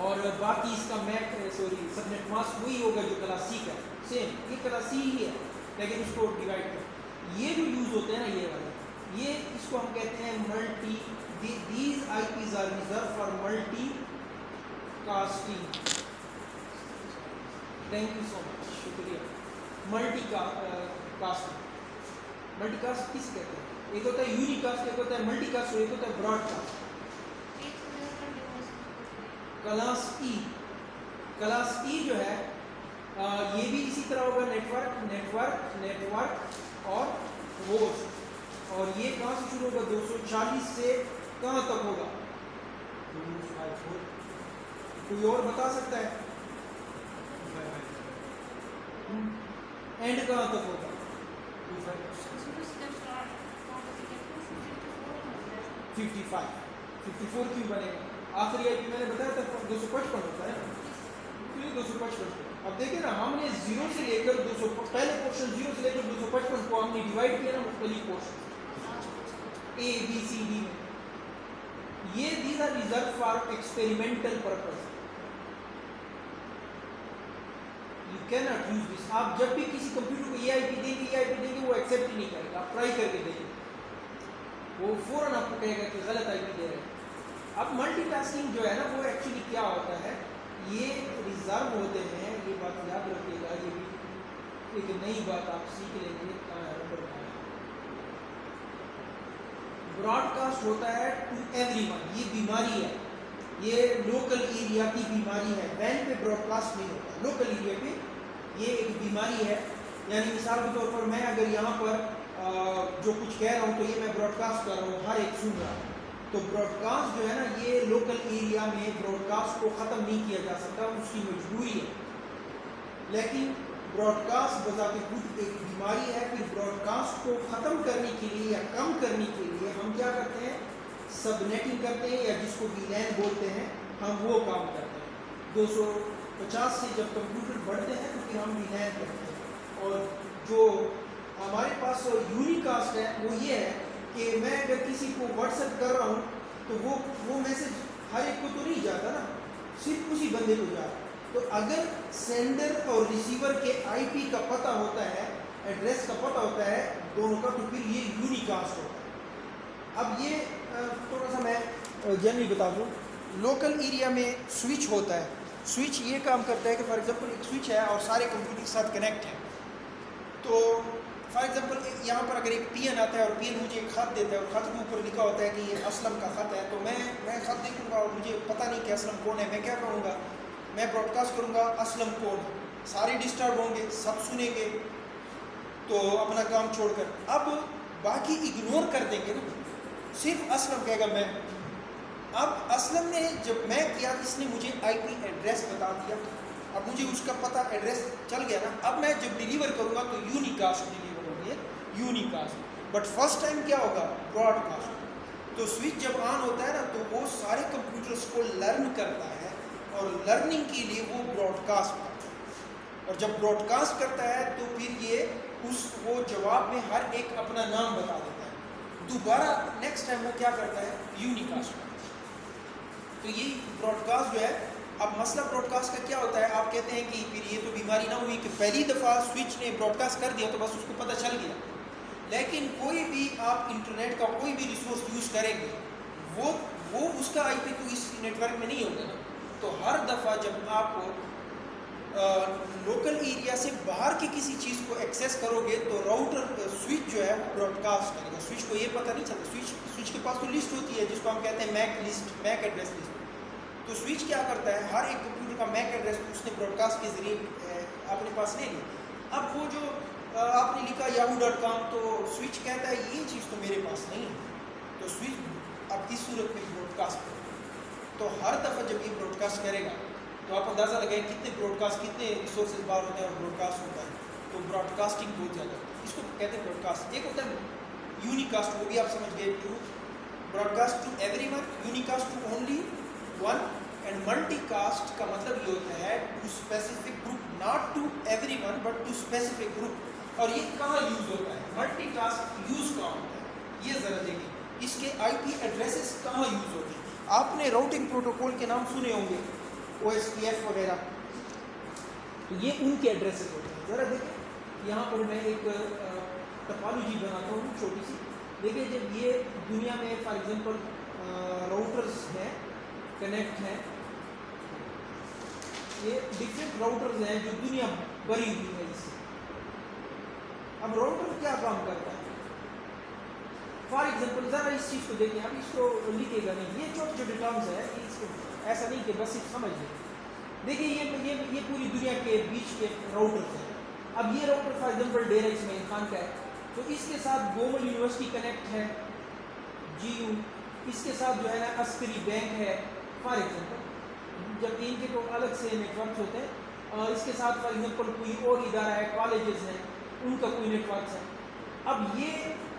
और बाकी इसका सबनेट मास्क वही होगा जो क्लास सी का, सेम ये क्लास सी ही है, लेकिन इसको डिवाइड कर। ये जो यूज़ होते हैं ना, ये वाला, ये इसको हम कहते हैं multi, these IPs are reserve for multicasting. Thank you so much, शुक्रिया। मल्टी कास्टिंग, मल्टीकास्ट किस कहते हैं, एक होता है यूनिकास्ट, एक होता है मल्टीकास्ट, एक होता है ब्रॉडकास्ट। क्लास ई जो है ये भी इसी तरह होगा, नेटवर्क और होस्ट, और ये कहाँ से शुरू होगा, 240 से कहाँ तक होगा, 254। कोई और बता सकता है, एंड कहाँ तक होगा, 54 क्यों बनेगा, आखिरी आईपी मैंने बताया था 255 होता है ना, क्यों 255। अब देखिए ना, हमने 0 से लेकर 200, पहले पोर्शन 0 से लेकर 255 को हमने डिवाइड किया ना मुख्तलिफ portion, A, B, C, D में। ये these are reserved for experimental purpose. You cannot use this. आप जब भी किसी कंप्यूटर को ये आईपी देंगे वो एक्सेप्ट ही नहीं करेगा, आप ट्राई करके देखिए, वो फौरन आपको कहेगा कि गलत आईपी दे रहे हैं। अब मल्टीटास्किंग जो है ना, वो एक्चुअली क्या होता है, ये रिजर्व होते हैं, ये बात याद रखिएगा, ये भी एक नई बात आप सीख लेंगे। ब्रॉडकास्ट होता है टू एवरीवन, ये बीमारी है, ये लोकल एरिया की बीमारी है, वैन पे ब्रॉडकास्ट नहीं होता, लोकल एरिया पे ये एक बीमारी है। यानी मिसाल के तौर पर मैं अगर यहाँ पर जो कुछ कह रहा हूँ तो ये मैं ब्रॉडकास्ट कर रहा हूँ, हर एक सुन रहा है, तो ब्रॉडकास्ट जो है ना ये लोकल एरिया में ब्रॉडकास्ट को ख़त्म नहीं किया जा सकता, उसकी मजबूरी है। लेकिन ब्रॉडकास्ट बजाते खुद एक बीमारी है। फिर ब्रॉडकास्ट को ख़त्म करने के लिए या कम करने के लिए हम क्या करते हैं, सबनेटिंग करते हैं, या जिसको वीलैन बोलते हैं, हम वो काम करते हैं। 250 से जब कंप्यूटर बढ़ते हैं तो फिर हम वीलैन करते हैं। और जो हमारे पास यूनिकास्ट है वो ये है कि मैं अगर किसी को व्हाट्सएप कर रहा हूँ तो वो मैसेज हर एक को तो नहीं जाता ना, सिर्फ उसी बंदे को जा रहा है। तो अगर सेंडर और रिसीवर के आईपी का पता होता है, एड्रेस का पता होता है दोनों का, तो फिर ये यूनिकास्ट होता है। अब ये थोड़ा सा मैं जनरली बता दूँ, लोकल एरिया में स्विच होता है। स्विच ये काम करता है कि फॉर एग्जांपल एक स्विच है और सारे कंप्यूटर के साथ कनेक्ट है। तो फॉर एग्जांपल यहाँ पर अगर एक पीएन आता है और पीएन मुझे एक खत देता है और खत के ऊपर लिखा होता है कि ये असलम का खत है, तो मैं खत देखूँगा और मुझे पता नहीं कि असलम कौन है। मैं क्या करूँगा, मैं ब्रॉडकास्ट करूँगा असलम कौन, सारे डिस्टर्ब होंगे, सब सुनेंगे, तो अपना काम छोड़कर अब बाकी इग्नोर कर देंगे ना, सिर्फ असलम कहेगा मैं। अब असलम ने जब मैं किया, इसने मुझे आईपी एड्रेस बता दिया, अब मुझे उसका पता एड्रेस चल गया ना। अब मैं जब डिलीवर करूँगा तो यूनिकास्ट डिलीवर होगी, यूनिकास्ट। बट फर्स्ट टाइम क्या होगा, ब्रॉडकास्ट। तो स्विच जब ऑन होता है ना तो वो सारे कंप्यूटर्स को लर्न करता है और लर्निंग के लिए वो ब्रॉडकास्ट करता है। और जब ब्रॉडकास्ट करता है तो फिर ये वो जवाब में हर एक अपना नाम बता देता है। दोबारा नेक्स्ट टाइम वो क्या करता है, यूनिकास्ट करता है। तो ये ब्रॉडकास्ट जो है, अब मसला ब्रॉडकास्ट का क्या होता है, आप कहते हैं कि फिर ये तो बीमारी ना हुई कि पहली दफ़ा स्विच ने ब्रॉडकास्ट कर दिया तो बस उसको पता चल गया। लेकिन कोई भी आप इंटरनेट का कोई भी रिसोर्स यूज़ करेंगे वो उसका आईपी तो इस नेटवर्क में नहीं होगा ना। तो हर दफ़ा जब आप लोकल एरिया से बाहर की किसी चीज़ को एक्सेस करोगे तो राउटर स्विच जो है वो ब्रॉडकास्ट करेगा। स्विच को ये पता नहीं चलता, स्विच के पास तो लिस्ट होती है जिसको हम कहते हैं MAC list, MAC address list. तो स्विच क्या करता है, हर एक कंप्यूटर का मैक एड्रेस उसने ब्रॉडकास्ट के ज़रिए अपने पास ले लिया। अब वो जो आपने लिखा yahoo.com, तो स्विच कहता है ये चीज़ तो मेरे पास नहीं है। तो स्विच अब इस सूरत में ब्रॉडकास्ट करेगा। तो हर दफ़ा जब ये ब्रॉडकास्ट करेगा तो आप अंदाज़ा लगाएं कितने ब्रॉडकास्ट, कितने रिसोर्सेज बाहर होते हैं और ब्रॉडकास्ट होता है। तो ब्रॉडकास्टिंग बहुत ज़्यादा, इसको कहते हैं ब्रॉडकास्ट। एक होता है यूनिकास्ट, वो भी आप समझ गए, to broadcast to everyone, unicast to only one, and multicast का मतलब ये होता है to specific group, not to everyone but to specific group. और ये कहाँ यूज़ होता है, मल्टीकास्ट यूज़ कहाँ होता है, ये ज़रा देखें। इसके आईपी एड्रेसेस कहाँ यूज़ होते हैं। आपने राउटिंग प्रोटोकॉल के नाम सुने होंगे, OSPF वगैरह, तो ये उनके एड्रेसेस होते हैं। ज़रा देखें, यहाँ पर मैं एक टोपोलॉजी बनाता हूँ छोटी सी। देखिए, जब ये दुनिया में फॉर एग्जांपल राउटर्स हैं, कनेक्ट हैं, ये डिफरेंट राउटर्स हैं जो दुनिया भरी हुई है इससे। अब राउटर क्या काम करता है, फॉर एग्जांपल ज़रा इस चीज़ को देखें, अब इसको लिखेगा नहीं, ये छोटे छोटे टर्म्स है, इसको ऐसा नहीं कि बस सिर्फ समझ लें। देखिए ये पूरी दुनिया के बीच के राउटर्स हैं। अब ये राउटर फॉर एग्जांपल डेरा इस्माइल खान का है, तो इसके साथ गोमल यूनिवर्सिटी कनेक्ट है, GU, इसके साथ जो है ना अस्करी बैंक है फॉर एग्जांपल, जब इनके तो अलग से नेटवर्क होते हैं। और इसके साथ फॉर एग्जांपल कोई और इदारा है, कॉलेजेस हैं, उनका कोई नेटवर्क है। अब ये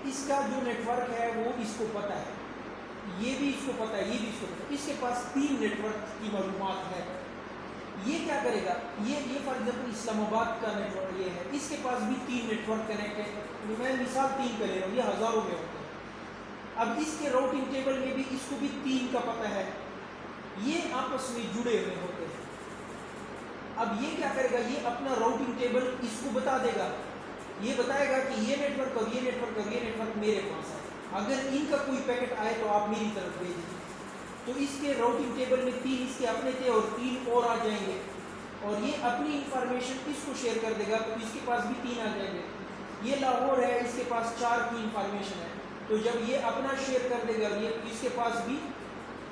इसका जो नेटवर्क है वो इसको पता है, ये भी इसको पता है, ये भी इसको पता है। इसके पास 3 नेटवर्क की मालूमात है। ये क्या करेगा, ये फॉर एग्जांपल इस्लामाबाद का नेटवर्क ये है, इसके पास भी 3 नेटवर्क कनेक्ट है। मैं मिसाल 3 कर रहा हूँ, ये हज़ारों में होते हैं। अब इसके राउटिंग टेबल में भी इसको भी 3 का पता है, ये आपस में जुड़े हुए होते हैं। अब ये क्या करेगा, ये अपना राउटिंग टेबल इसको बता देगा, ये बताएगा कि ये नेटवर्क और ये नेटवर्क और ये नेटवर्क मेरे पास है, अगर इनका कोई पैकेट आए तो आप मेरी तरफ भेजिए। तो इसके राउटिंग टेबल में 3 इसके अपने थे और 3 और आ जाएंगे, और ये अपनी इंफॉर्मेशन इसको शेयर कर देगा तो इसके पास भी 3 आ जाएंगे। ये लाहौर है, इसके पास 4 की इंफॉर्मेशन है, तो जब ये अपना शेयर कर देगा ये इसके पास भी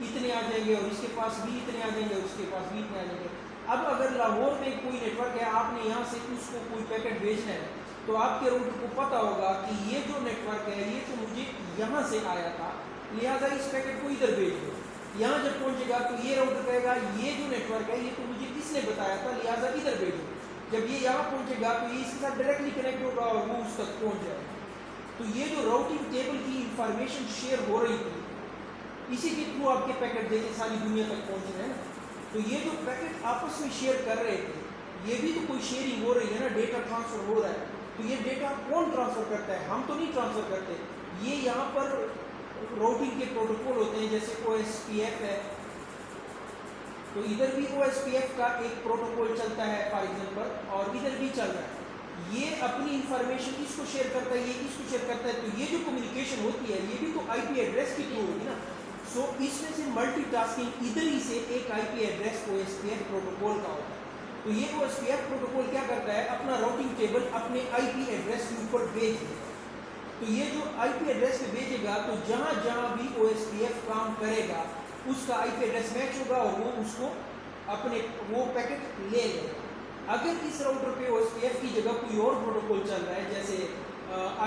इतने आ जाएंगे, और इसके पास भी इतने आ जाएंगे, और उसके पास भी इतने आ जाएंगे। अब अगर लाहौर में कोई नेटवर्क है, आपने यहाँ से उसको कोई पैकेट भेजना है, तो आपके राउटर को पता होगा कि ये जो नेटवर्क है ये तो मुझे यहाँ से आया था, लिहाजा इस पैकेट को इधर भेज दो। यहाँ जब पहुँचेगा तो ये राउटर कहेगा ये जो नेटवर्क है ये तो मुझे किसने बताया था, लिहाजा इधर भेजो। जब ये यहाँ पहुँचेगा तो ये इसके साथ डायरेक्टली कनेक्ट होगा और वो उस तक पहुँच जाएगा। तो ये जो राउटिंग टेबल की इंफॉर्मेशन शेयर हो रही थी, इसी के थ्रू आपके पैकेट देखे सारी दुनिया तक पहुँच रहे हैं ना। तो ये जो पैकेट आपस में शेयर कर रहे थे, ये भी तो कोई शेयरिंग हो रही है ना, डेटा ट्रांसफर हो रहा है। तो ये डेटा कौन ट्रांसफर करता है? हम तो नहीं ट्रांसफर करते। ये यहाँ पर राउटिंग के प्रोटोकॉल होते हैं, जैसे OSPF है, तो इधर भी OSPF का एक प्रोटोकॉल चलता है फॉर एग्जांपल, और इधर भी चल रहा है। ये अपनी इंफॉर्मेशन इसको शेयर करता है, ये इसको शेयर करता है। तो ये जो कम्युनिकेशन होती है ये भी तो IP एड्रेस के थ्रू होगी ना। सो इसमें से मल्टीटास्किंग इधर ही से एक IP एड्रेस OSPF प्रोटोकॉल का होता है। तो ये OSPF प्रोटोकॉल क्या करता है, अपना राउटिंग टेबल अपने IP एड्रेस के ऊपर भेज देगा। तो ये जो IP एड्रेस पे भेजेगा, तो जहाँ जहाँ भी OSPF काम करेगा उसका IP एड्रेस मैच होगा और वो उसको अपने वो पैकेट ले लेगा। अगर इस राउटर पे OSPF की जगह कोई और प्रोटोकॉल चल रहा है, जैसे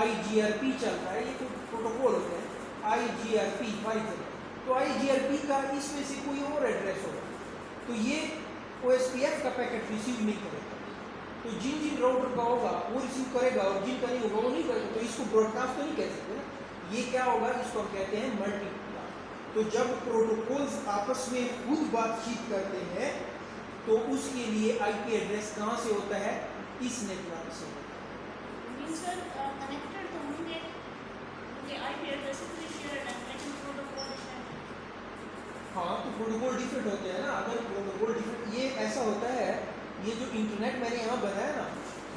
IGRP चल रहा है, ये तो प्रोटोकॉल होते हैं IGRP फॉर एग्जांपल, तो IGRP का इसमें से कोई और एड्रेस होगा, तो ये OSPF का पैकेट रिसीव नहीं करेगा। तो जिन जिन राउटर का होगा वो रिसीव करेगा और जिन का नहीं होगा वो नहीं करेगा। तो इसको ब्रॉडकास्ट तो नहीं कह सकते ना। ये क्या होगा, इसको हम कहते हैं मल्टीकास्ट। तो जब प्रोटोकॉल्स आपस में खुद बातचीत करते हैं तो उसके लिए IP एड्रेस कहाँ से होता है, इस नेटवर्क से। कनेक्टेड तो होंगे, IP एड्रेस से शेयर है, लेकिन प्रोटोकॉल है। हाँ, तो प्रोटोकॉल डिफरेंट होते हैं ना। अगर प्रोटोकॉल डिफरेंट, ये ऐसा होता है, ये जो इंटरनेट मैंने यहाँ बनाया ना,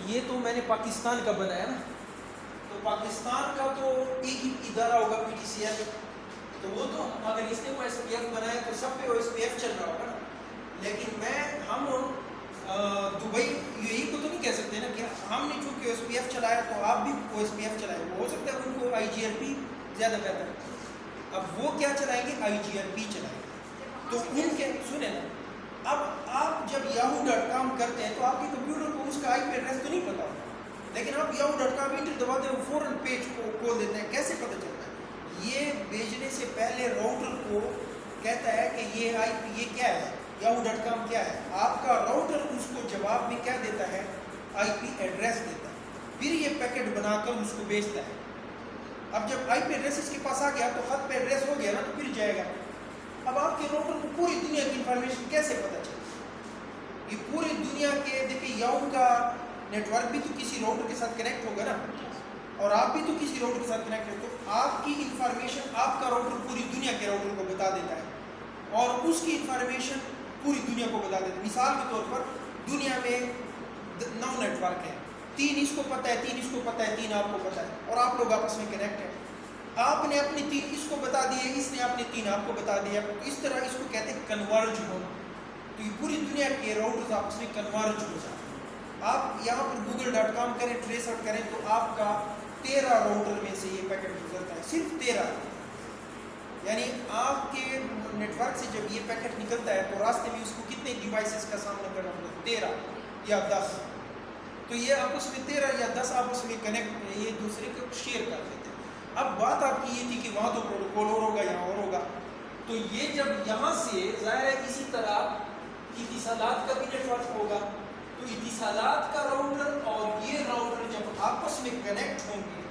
ये तो मैंने पाकिस्तान का बनाया ना। तो पाकिस्तान का तो एक ही इदारा होगा PTCL, तो वो तो अगर इसने OSPF बनाया तो सब पे OSPF चल रहा होगा ना। लेकिन हम दुबई UAE को तो नहीं कह सकते ना कि हमने चूँकि OSPF चलाया तो आप भी OSPF चलाए। हो सकता है उनको IGRP ज़्यादा बेहतर है। अब वो क्या चलाएंगे, IGRP चलाएंगे। तो उनके सुने ना, अब आप जब yahoo.com करते हैं तो आपके कंप्यूटर को उसका IP एड्रेस तो नहीं पता होता, लेकिन आप yahoo.com इंटर दबाते हैं, फौरन पेज को खोल देते हैं। कैसे पता चलता है? ये भेजने से पहले राउटर को कहता है कि ये IP ये क्या है, yahoo.com क्या है। आपका राउटर उसको जवाब में क्या देता है, IP एड्रेस देता है। फिर ये पैकेट बनाकर उसको भेजता है। अब जब IP एड्रेस इसके पास आ गया तो खत पे एड्रेस हो गया ना, तो फिर जाएगा। अब आपके राउटर को पूरी दुनिया की इंफॉर्मेशन कैसे पता चले? ये पूरी दुनिया के, देखिए याहू का नेटवर्क भी तो किसी राउटर के साथ कनेक्ट होगा ना, और आप भी तो किसी राउटर के साथ कनेक्ट है। तो आपकी इंफॉर्मेशन आपका राउटर पूरी दुनिया के राउटर को बता देता है, और उसकी इंफॉर्मेशन पूरी दुनिया को बता देता है। मिसाल के तौर पर दुनिया में 9 नेटवर्क है, 3 इसको पता है, 3 इसको पता है, 3 आपको पता है, और आप लोग आपस में कनेक्ट है। आपने अपने 3 इसको बता दिए, इसने अपने 3 आपको बता दिया। तो इस तरह इसको कहते हैं कन्वर्ज होना। तो ये पूरी दुनिया के राउटर्स आपस में कन्वर्ज हो जाते हैं। आप यहाँ पर google.com करें, ट्रेस आउट करें, तो आपका 13 राउटर में से ये पैकेट गुजरता है, सिर्फ 13। यानी आपके नेटवर्क से जब ये पैकेट निकलता है तो रास्ते में उसको कितने डिवाइसेस का सामना करना पड़ता है, 13 या 10। तो ये आपस में 13 या 10 आपस में कनेक्ट, ये दूसरे को शेयर कर देते हैं। अब बात आपकी ये थी कि वहाँ तो प्रोटोकॉल और होगा, यहाँ और होगा। तो ये जब यहाँ से ज़ाहिर है इसी तरह इतिसालात का भी नेटवर्क होगा, तो इतिसालात का राउटर और ये राउटर जब आपस में कनेक्ट होंगे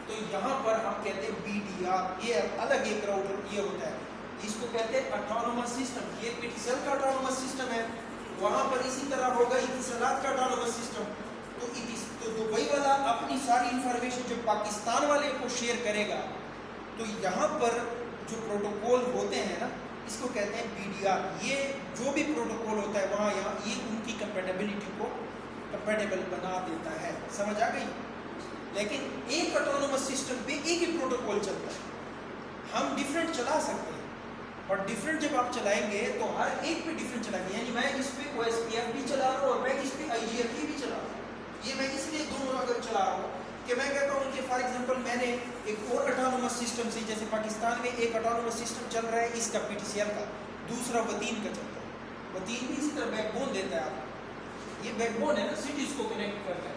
तो यहाँ पर हम कहते हैं BDR, ये अलग एक राउटर ये होता है, इसको कहते हैं ऑटोनोमस सिस्टम। ये PTCL का ऑटोनोमस सिस्टम है, वहाँ पर इसी तरह होगा इतिसालात का ऑटोनोमस सिस्टम। तो दुबई वाला अपनी सारी इंफॉर्मेशन जब पाकिस्तान वाले को शेयर करेगा, तो यहाँ पर जो प्रोटोकॉल होते हैं ना, इसको कहते हैं BDR। ये जो भी प्रोटोकॉल होता है वहाँ यहाँ ये उनकी कंपैटिबिलिटी को कंपैटिबल बना देता है। समझ आ गई? लेकिन एक ऑटोनोमस सिस्टम पे एक ही प्रोटोकॉल चलता है। हम डिफरेंट चला सकते हैं, और डिफरेंट जब आप चलाएंगे तो हर एक पे डिफरेंट चलाएंगे। यानी मैं इस पे OSPF भी चला रहा हूँ और मैं इस पे IGRP भी चला रहा हूँ। ये मैं इसलिए दोनों अगर चला रहा हूँ कि मैं कहता हूँ कि फॉर एग्जांपल मैंने मैंने एक और ऑटोनोमस सिस्टम से, जैसे पाकिस्तान में एक ऑटोनोमस सिस्टम चल रहा है इसका PTCL का, दूसरा वतीन का चलता है। वतीन भी इसी तरह बैकबोन देता है आपको, ये बैकबोन है ना, सिटीज़ को कनेक्ट करता है।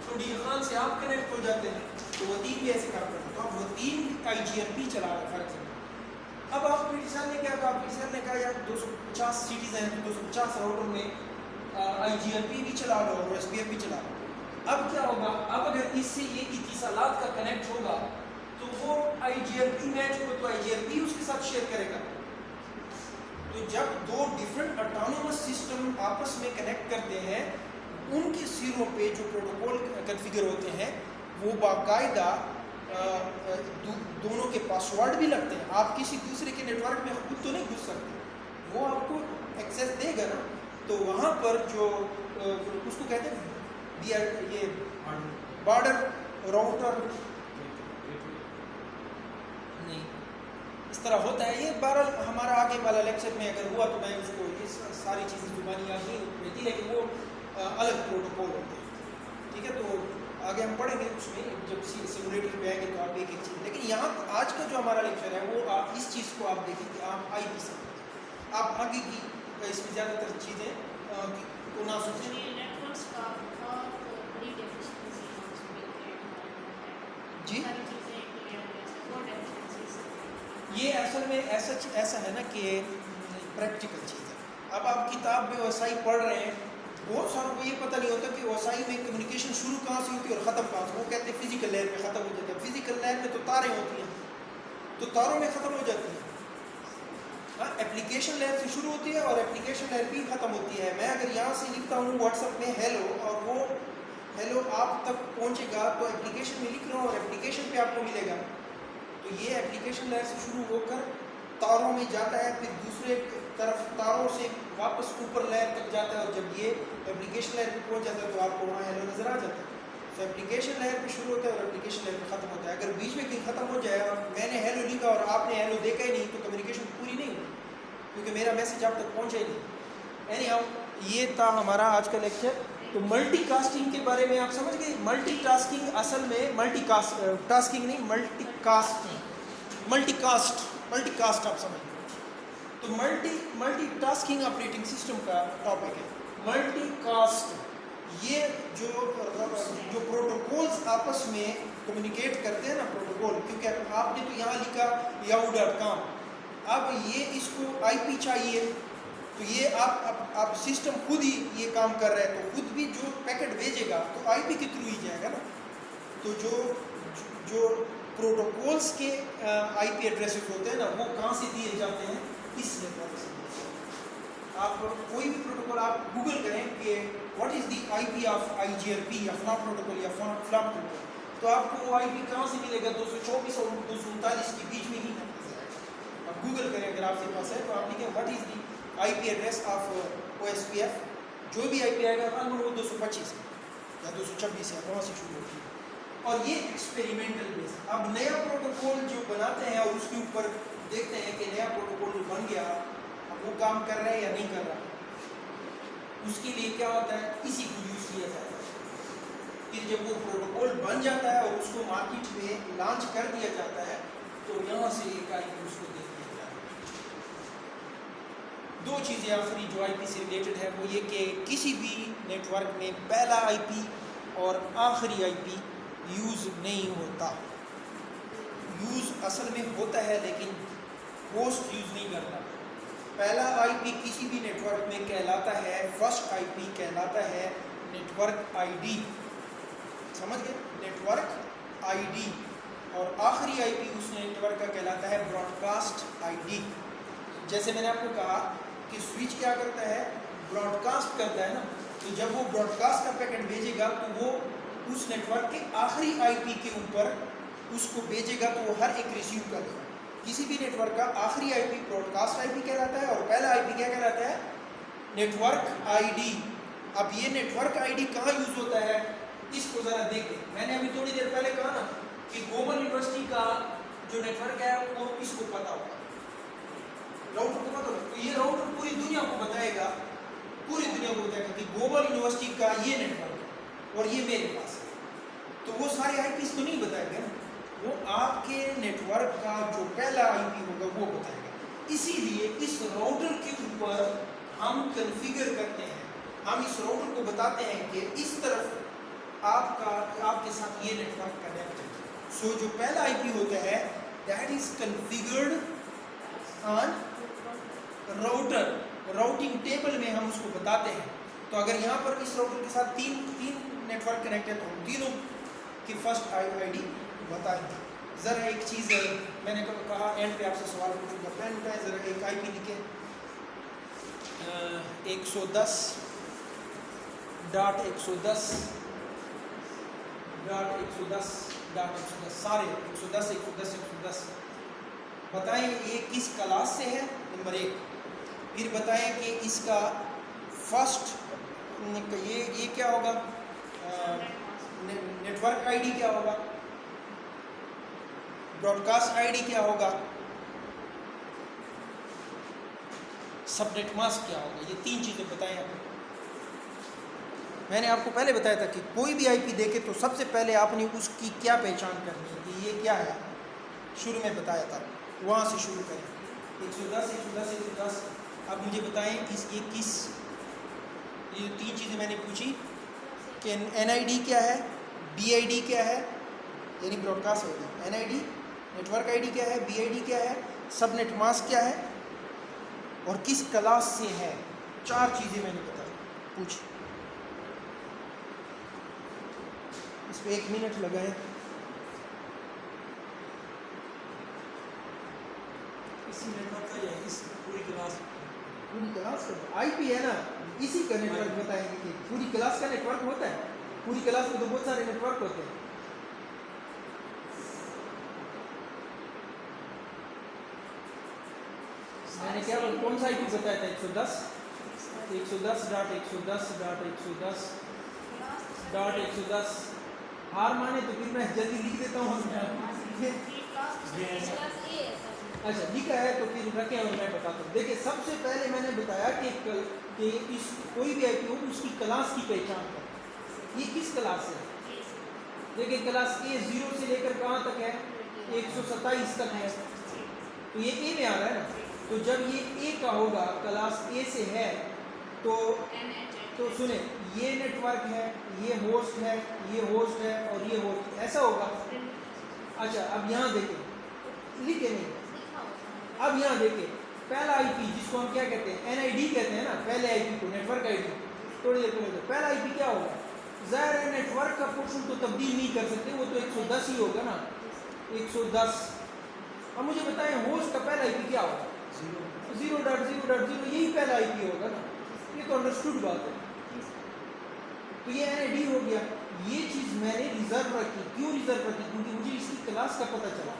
तो डी खान से आप कनेक्ट हो जाते हैं तो वतीन भी ऐसे काम करता है। तो आप वतीन IGRP चला रहे हैं फर्क से। अब आप PTCL ने क्या कहा, PTCL ने कहा यार 250 सिटीज़ हैं तो 250 राउटर में IGRP भी चला लो और SPF भी चला लो। अब क्या होगा, अब अगर इससे ये इत्तिसालात का कनेक्ट होगा तो वो IGRP मैच होगा तो IGRP उसके साथ शेयर करेगा। तो जब दो डिफरेंट ऑटोनोमस सिस्टम आपस में कनेक्ट करते हैं, उनके सिरों पे जो प्रोटोकॉल कॉन्फ़िगर होते हैं वो बाकायदा दोनों के पासवर्ड भी लगते हैं। आप किसी दूसरे के नेटवर्क में खुद तो नहीं घुस सकते, वो आपको एक्सेस देगा ना। तो वहाँ पर जो उसको कहते हैं ये बॉर्डर राउटर नहीं, इस तरह होता है। ये बहरहाल हमारा आगे वाला लेक्चर में अगर हुआ तो मैं उसको ये सारी चीज़ें जुबानी याद नहीं रहती, लेकिन वो अलग प्रोटोकॉल होते हैं, ठीक है। तो आगे हम पढ़ेंगे उसमें, जब सिमुलेटर पे आएंगे तो आप एक एक चीज़, लेकिन यहाँ आज का जो हमारा लेक्चर है वो आप इस चीज़ को आप देखें कि आप IP समझें। आप आगे की इसमें ज़्यादातर चीज़ें को ना सोचें। नेटवर्क्स का बहुत बड़ी डेफिशिएंसी है उसमें जी, सारी चीज़ें क्लियर है, बहुत डेफिशिएंसीज। ये असल में ऐसा है ना कि प्रैक्टिकल चीज़ है। अब आप किताब में वसाई पढ़ रहे हैं, बहुत सारों को ये पता नहीं होता कि वसाई में कम्युनिकेशन शुरू कहाँ से होती है और ख़त्म कहाँ से। वो कहते हैं फिजिकल लेयर में ख़त्म हो जाता है। फिजिकल लेयर में तो तारें होती हैं, तो तारों में ख़त्म हो जाती हैं। हाँ, एप्लीकेशन लेयर से शुरू होती है और एप्लीकेशन लेयर भी ख़त्म होती है। मैं अगर यहाँ से लिखता हूँ व्हाट्सएप में हेलो, और वो हेलो आप तक पहुँचेगा तो एप्लीकेशन में लिख रहा हूँ और एप्लीकेशन पे आपको मिलेगा। तो ये एप्लीकेशन लेयर से शुरू होकर तारों में जाता है, फिर दूसरे तरफ तारों से वापस ऊपर लेयर तक जाता है, और जब ये एप्लीकेशन लेयर पे पहुँच जाता है तो आपको वहाँ हेलो नज़र आ जाता है। तो एप्लीकेशन लेयर पे शुरू होता है और एप्लीकेशन लेयर पे ख़त्म होता है। अगर बीच में कहीं ख़त्म हो जाए और मैंने हेलो लिखा और आपने हेलो देखा ही नहीं तो कम्युनिकेशन पूरी नहीं हुई, क्योंकि मेरा मैसेज आप तक पहुँचा ही नहीं। एनीहाउ, ये था हमारा आज का लेक्चर। तो मल्टीकास्टिंग के बारे में आप समझ गए। मल्टीटास्किंग असल में टास्किंग नहीं, मल्टीकास्ट आप समझ। तो मल्टीटास्किंग ऑपरेटिंग सिस्टम का टॉपिक है। मल्टीकास्ट, ये जो प्रोटोकॉल्स आपस में कम्युनिकेट करते हैं ना, प्रोटोकॉल, क्योंकि आपने तो यहाँ लिखा yahoo.com, अब ये इसको IP चाहिए, तो ये आप सिस्टम खुद ही ये काम कर रहा है, तो खुद भी जो पैकेट भेजेगा तो IP के थ्रू ही जाएगा ना। तो जो प्रोटोकॉल्स के IP एड्रेसेस होते हैं ना, वो कहाँ से दिए जाते हैं, इस नेटवर्क से। आप कोई भी प्रोटोकॉल आप गूगल करें कि what is the IP of IGRP या फ्लॉप प्रोटोकॉल या फ्लॉप प्रोटोकॉल, तो आपको वो IP कहाँ से मिलेगा, 224 और 239 के बीच में ही आप गूगल करें अगर आपके पास है, तो आप लिखें what is the IP address of OSPF, जो भी IP आएगा वो 225 या 226 है, वहाँ से शुरू होती है। और ये एक्सपेरिमेंटल बेस। अब नया प्रोटोकॉल जो बनाते हैं और उसके ऊपर देखते हैं कि नया प्रोटोकॉल जो बन गया अब वो काम कर रहा है या नहीं कर रहा, उसके लिए क्या होता है, इसी को यूज़ किया जाता है। फिर जब वो प्रोटोकॉल बन जाता है और उसको मार्केट में लॉन्च कर दिया जाता है, तो यहाँ से एक IP उसको दे दिया जाता है। दो चीज़ें आखिरी जो IP से रिलेटेड है वो ये कि किसी भी नेटवर्क में पहला IP और आखिरी IP यूज़ नहीं होता। यूज़ असल में होता है लेकिन होस्ट यूज़ नहीं करता। पहला IP किसी भी नेटवर्क में कहलाता है, फर्स्ट IP कहलाता है नेटवर्क ID, समझ गए, नेटवर्क ID। और आखिरी IP उस नेटवर्क का कहलाता है ब्रॉडकास्ट ID। जैसे मैंने आपको कहा कि स्विच क्या करता है, ब्रॉडकास्ट करता है ना, तो जब वो ब्रॉडकास्ट का पैकेट भेजेगा तो वो उस नेटवर्क के आखिरी IP के ऊपर उसको भेजेगा, तो वो हर एक रिसीव करेगा। किसी भी नेटवर्क का आखिरी IP ब्रॉडकास्ट IP कहलाता है और पहला IP क्या कहलाता है, नेटवर्क ID। अब ये नेटवर्क ID कहाँ यूज़ होता है, इसको ज़रा देखें। मैंने अभी थोड़ी देर पहले कहा ना कि ग्लोबल यूनिवर्सिटी का जो नेटवर्क है वो इसको पता होगा, राउटर को पता होगा, तो ये राउटर पूरी दुनिया को बताएगा, पूरी दुनिया को बताएगा कि ग्लोबल यूनिवर्सिटी का ये नेटवर्क है और ये मेरे पास है। तो वो सारे IPs तो नहीं बताएंगे ना, वो आपके नेटवर्क का जो पहला आईपी होगा वो बताएगा। इसीलिए इस राउटर के ऊपर हम कॉन्फ़िगर करते हैं, हम इस राउटर को बताते हैं कि इस तरफ आपके साथ ये नेटवर्क कनेक्ट है। सो जो पहला आईपी होता है that is configured on router, routing table में हम उसको बताते हैं। तो अगर यहाँ पर इस राउटर के साथ तीन नेटवर्क कनेक्ट है तो हम तीनों की फर्स्ट आईडी बताएंगे। ज़रा एक चीज़ मैंने कहा एंड पे आपसे सवाल पूछूंगा, पेन उठाएं ज़रा, एक आईपी लिखे 110.110.110.110 सारे 110 बताएं ये किस क्लास से है, नंबर 1। फिर बताएं कि इसका फर्स्ट ये क्या होगा, नेटवर्क आईडी क्या होगा, ब्रॉडकास्ट आईडी क्या होगा, सबनेट मास्क क्या होगा। ये 3 चीज़ें बताएं आपको। मैंने आपको पहले बताया था कि कोई भी आईपी देखे तो सबसे पहले आपने उसकी क्या पहचान करनी है कि ये क्या है, शुरू में बताया था, वहाँ से शुरू करें। 110 अब मुझे बताएं ये 3 चीज़ें मैंने पूछी कि एनआईडी क्या है, बीआईडी क्या है यानी broadcast ID, NID network ID क्या है, बीआईडी क्या है, सबनेट मास्क क्या है और किस क्लास से है। 4 चीज़ें मैंने बताई पूछी। इस पर 1 मिनट लगाए। इसी नेटवर्क का या इस पूरी क्लास का आईपी है ना, इसी का नेटवर्क बताएंगे कि पूरी क्लास का नेटवर्क होता है। पूरी क्लास में तो बहुत सारे नेटवर्क होते हैं। मैंने क्या कौन सा आईपी बताया था, 110.110.110.110. हार माने तो फिर मैं जल्दी लिख देता हूँ। अच्छा लिखा है तो फिर रखें और मैं बताता हूँ। देखिए सबसे पहले मैंने बताया कि इस कोई भी आईपी हो तो उसकी क्लास की पहचान करें, ये किस क्लास है। देखिए क्लास ए 0 से लेकर कहाँ तक है, 127 तक है, तो ये ए में आ रहा है ना। तो जब ये ए का होगा, क्लास ए से है, तो सुने ये नेटवर्क है, ये होस्ट है और ये होस्ट, ऐसा होगा। अच्छा अब यहाँ देखें, लिखे नहीं, अब यहाँ देखें पहला आईपी जिसको हम क्या कहते हैं, एनआईडी कहते हैं ना पहले आईपी को, नेटवर्क आईडी। थोड़ी देर पहले पहला आईपी क्या होगा, ज़ाहिर है नेटवर्क का पोर्शन तो तब्दील नहीं कर सकते, वो तो 110 ही होगा ना, 110। अब मुझे बताएं होस्ट का पहला आईपी क्या होगा, 0.0.0, यही पहला आईपी होगा ना, ये तो अंडरस्टूड बात है। तो ये एनआईडी हो गया। ये चीज़ मैंने रिजर्व रखी, क्यों रिजर्व रखी, क्योंकि मुझे इसकी क्लास का पता चला।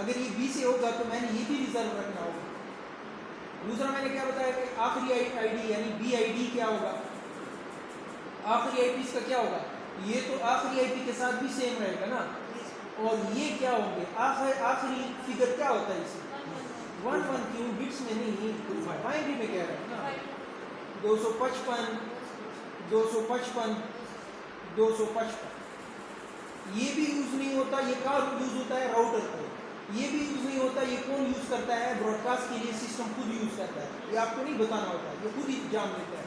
अगर ये बी से होगा तो मैंने ये भी रिजर्व रखना होगा। दूसरा मैंने क्या बताया कि आखिरी आईडी यानी बी आईडी क्या होगा, आखिरी आईपी इसका क्या होगा, ये तो आखिरी आईपी के साथ भी सेम रहेगा ना। और ये क्या होंगे, आखिरी फिगर क्या होता है इसे, 1 क्यों, बिट्स में नहीं, बाइनरी में कह रहा है ना। 255 ये भी यूज़ नहीं होता। ये कहाँ यूज़ होता है, राउटर को। ये भी यूज़ नहीं होता। ये कौन यूज़ करता है, ब्रॉडकास्ट के लिए सिस्टम खुद यूज़ करता है, ये आपको नहीं बताना होता, ये खुद ही जान लेता है।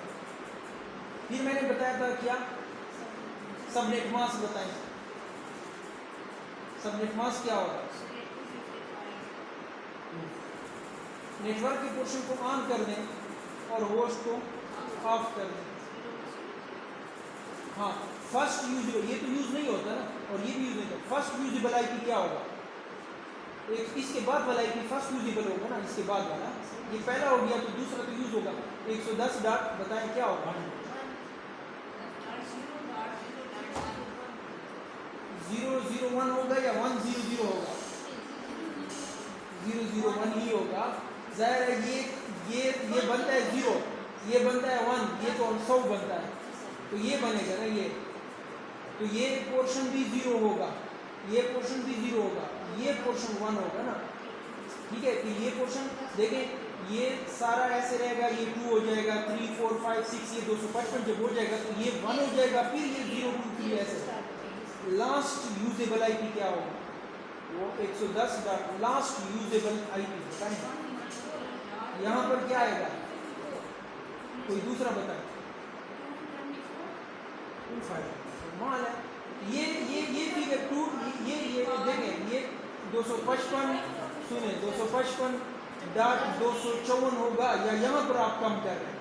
फिर मैंने बताया था क्या, सबनेट मास्क बताएं। सबनेट मास्क क्या होगा, नेटवर्क के पोर्शन को ऑन कर दें और होस्ट को ऑफ कर दें। हाँ फर्स्ट यूजेबल, ये तो यूज़ नहीं होता ना, और ये भी यूज़ नहीं होता। फर्स्ट यूजेबल आईपी क्या होगा, एक इसके बाद वाला आईपी फर्स्ट यूजेबल होगा ना, इसके बाद वाला, ये पहला हो गया तो दूसरा तो यूज़ होगा। 110 डॉट बताएं क्या होगा, 001 होगा या 100 होगा, 001 ही होगा। ज़ाहिर है ये बनता है 0, ये बनता है 1, ये तो 100 बनता है, तो ये बनेगा ना ये, तो ये पोर्शन भी 0 होगा, ये पोर्शन भी 0 होगा, ये पोर्शन 1 होगा ना। ठीक है, तो ये पोर्शन देखें, ये सारा ऐसे रहेगा, ये 2 हो जाएगा, 3 4 5 6, ये 255 जब हो जाएगा तो ये 1 हो जाएगा, फिर ये 0 2 3 ऐसे। लास्ट यूजेबल आईपी क्या होगा, वो 110 द लास्ट यूजेबल आईपी बताएं। यहाँ पर क्या आएगा, कोई दूसरा बताए। 25 माल है ये फिगर 2, ये देखें, ये 255 सुने 255.254 होगा, या यहाँ पर आप कम कर रहे हैं,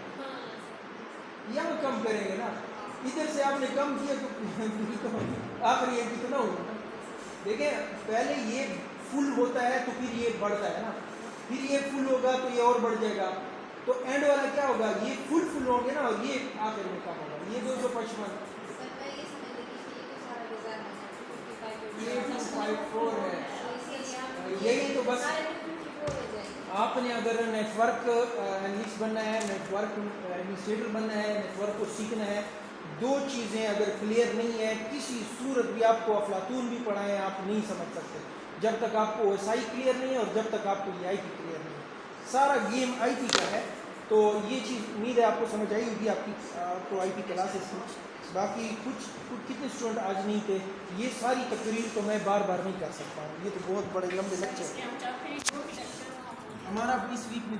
यहाँ कम करेंगे ना, इधर से आपने कम किया तो आखिर ये कितना होगा। देखें पहले ये फुल होता है तो फिर ये बढ़ता है ना, फिर ये फुल होगा तो ये और बढ़ जाएगा, तो एंड वाला क्या होगा, ये फुल होंगे ना, और ये आखिर में कम होगा। ये 255 ये 254 है। यही तो बस आपने अगर नेटवर्क एनालिस्ट बनना है, नेटवर्क एडमिनिस्ट्रेटर बनना है, नेटवर्क को सीखना है, दो चीज़ें अगर क्लियर नहीं है, किसी सूरत भी आपको अफलातून भी पढ़ाएं आप नहीं समझ सकते, जब तक आपको OSI क्लियर नहीं है और जब तक आपको ये IT क्लियर नहीं है। सारा गेम IT का है। तो ये चीज़ उम्मीद है आपको समझ आई होगी, आपको IT क्लासेस में। बाकी कुछ कितने स्टूडेंट आज नहीं थे, ये सारी तकरीर तो मैं बार बार नहीं कर सकता हूँ, ये तो बहुत बड़े लंबे लेक्चर। हमारा इस वीक में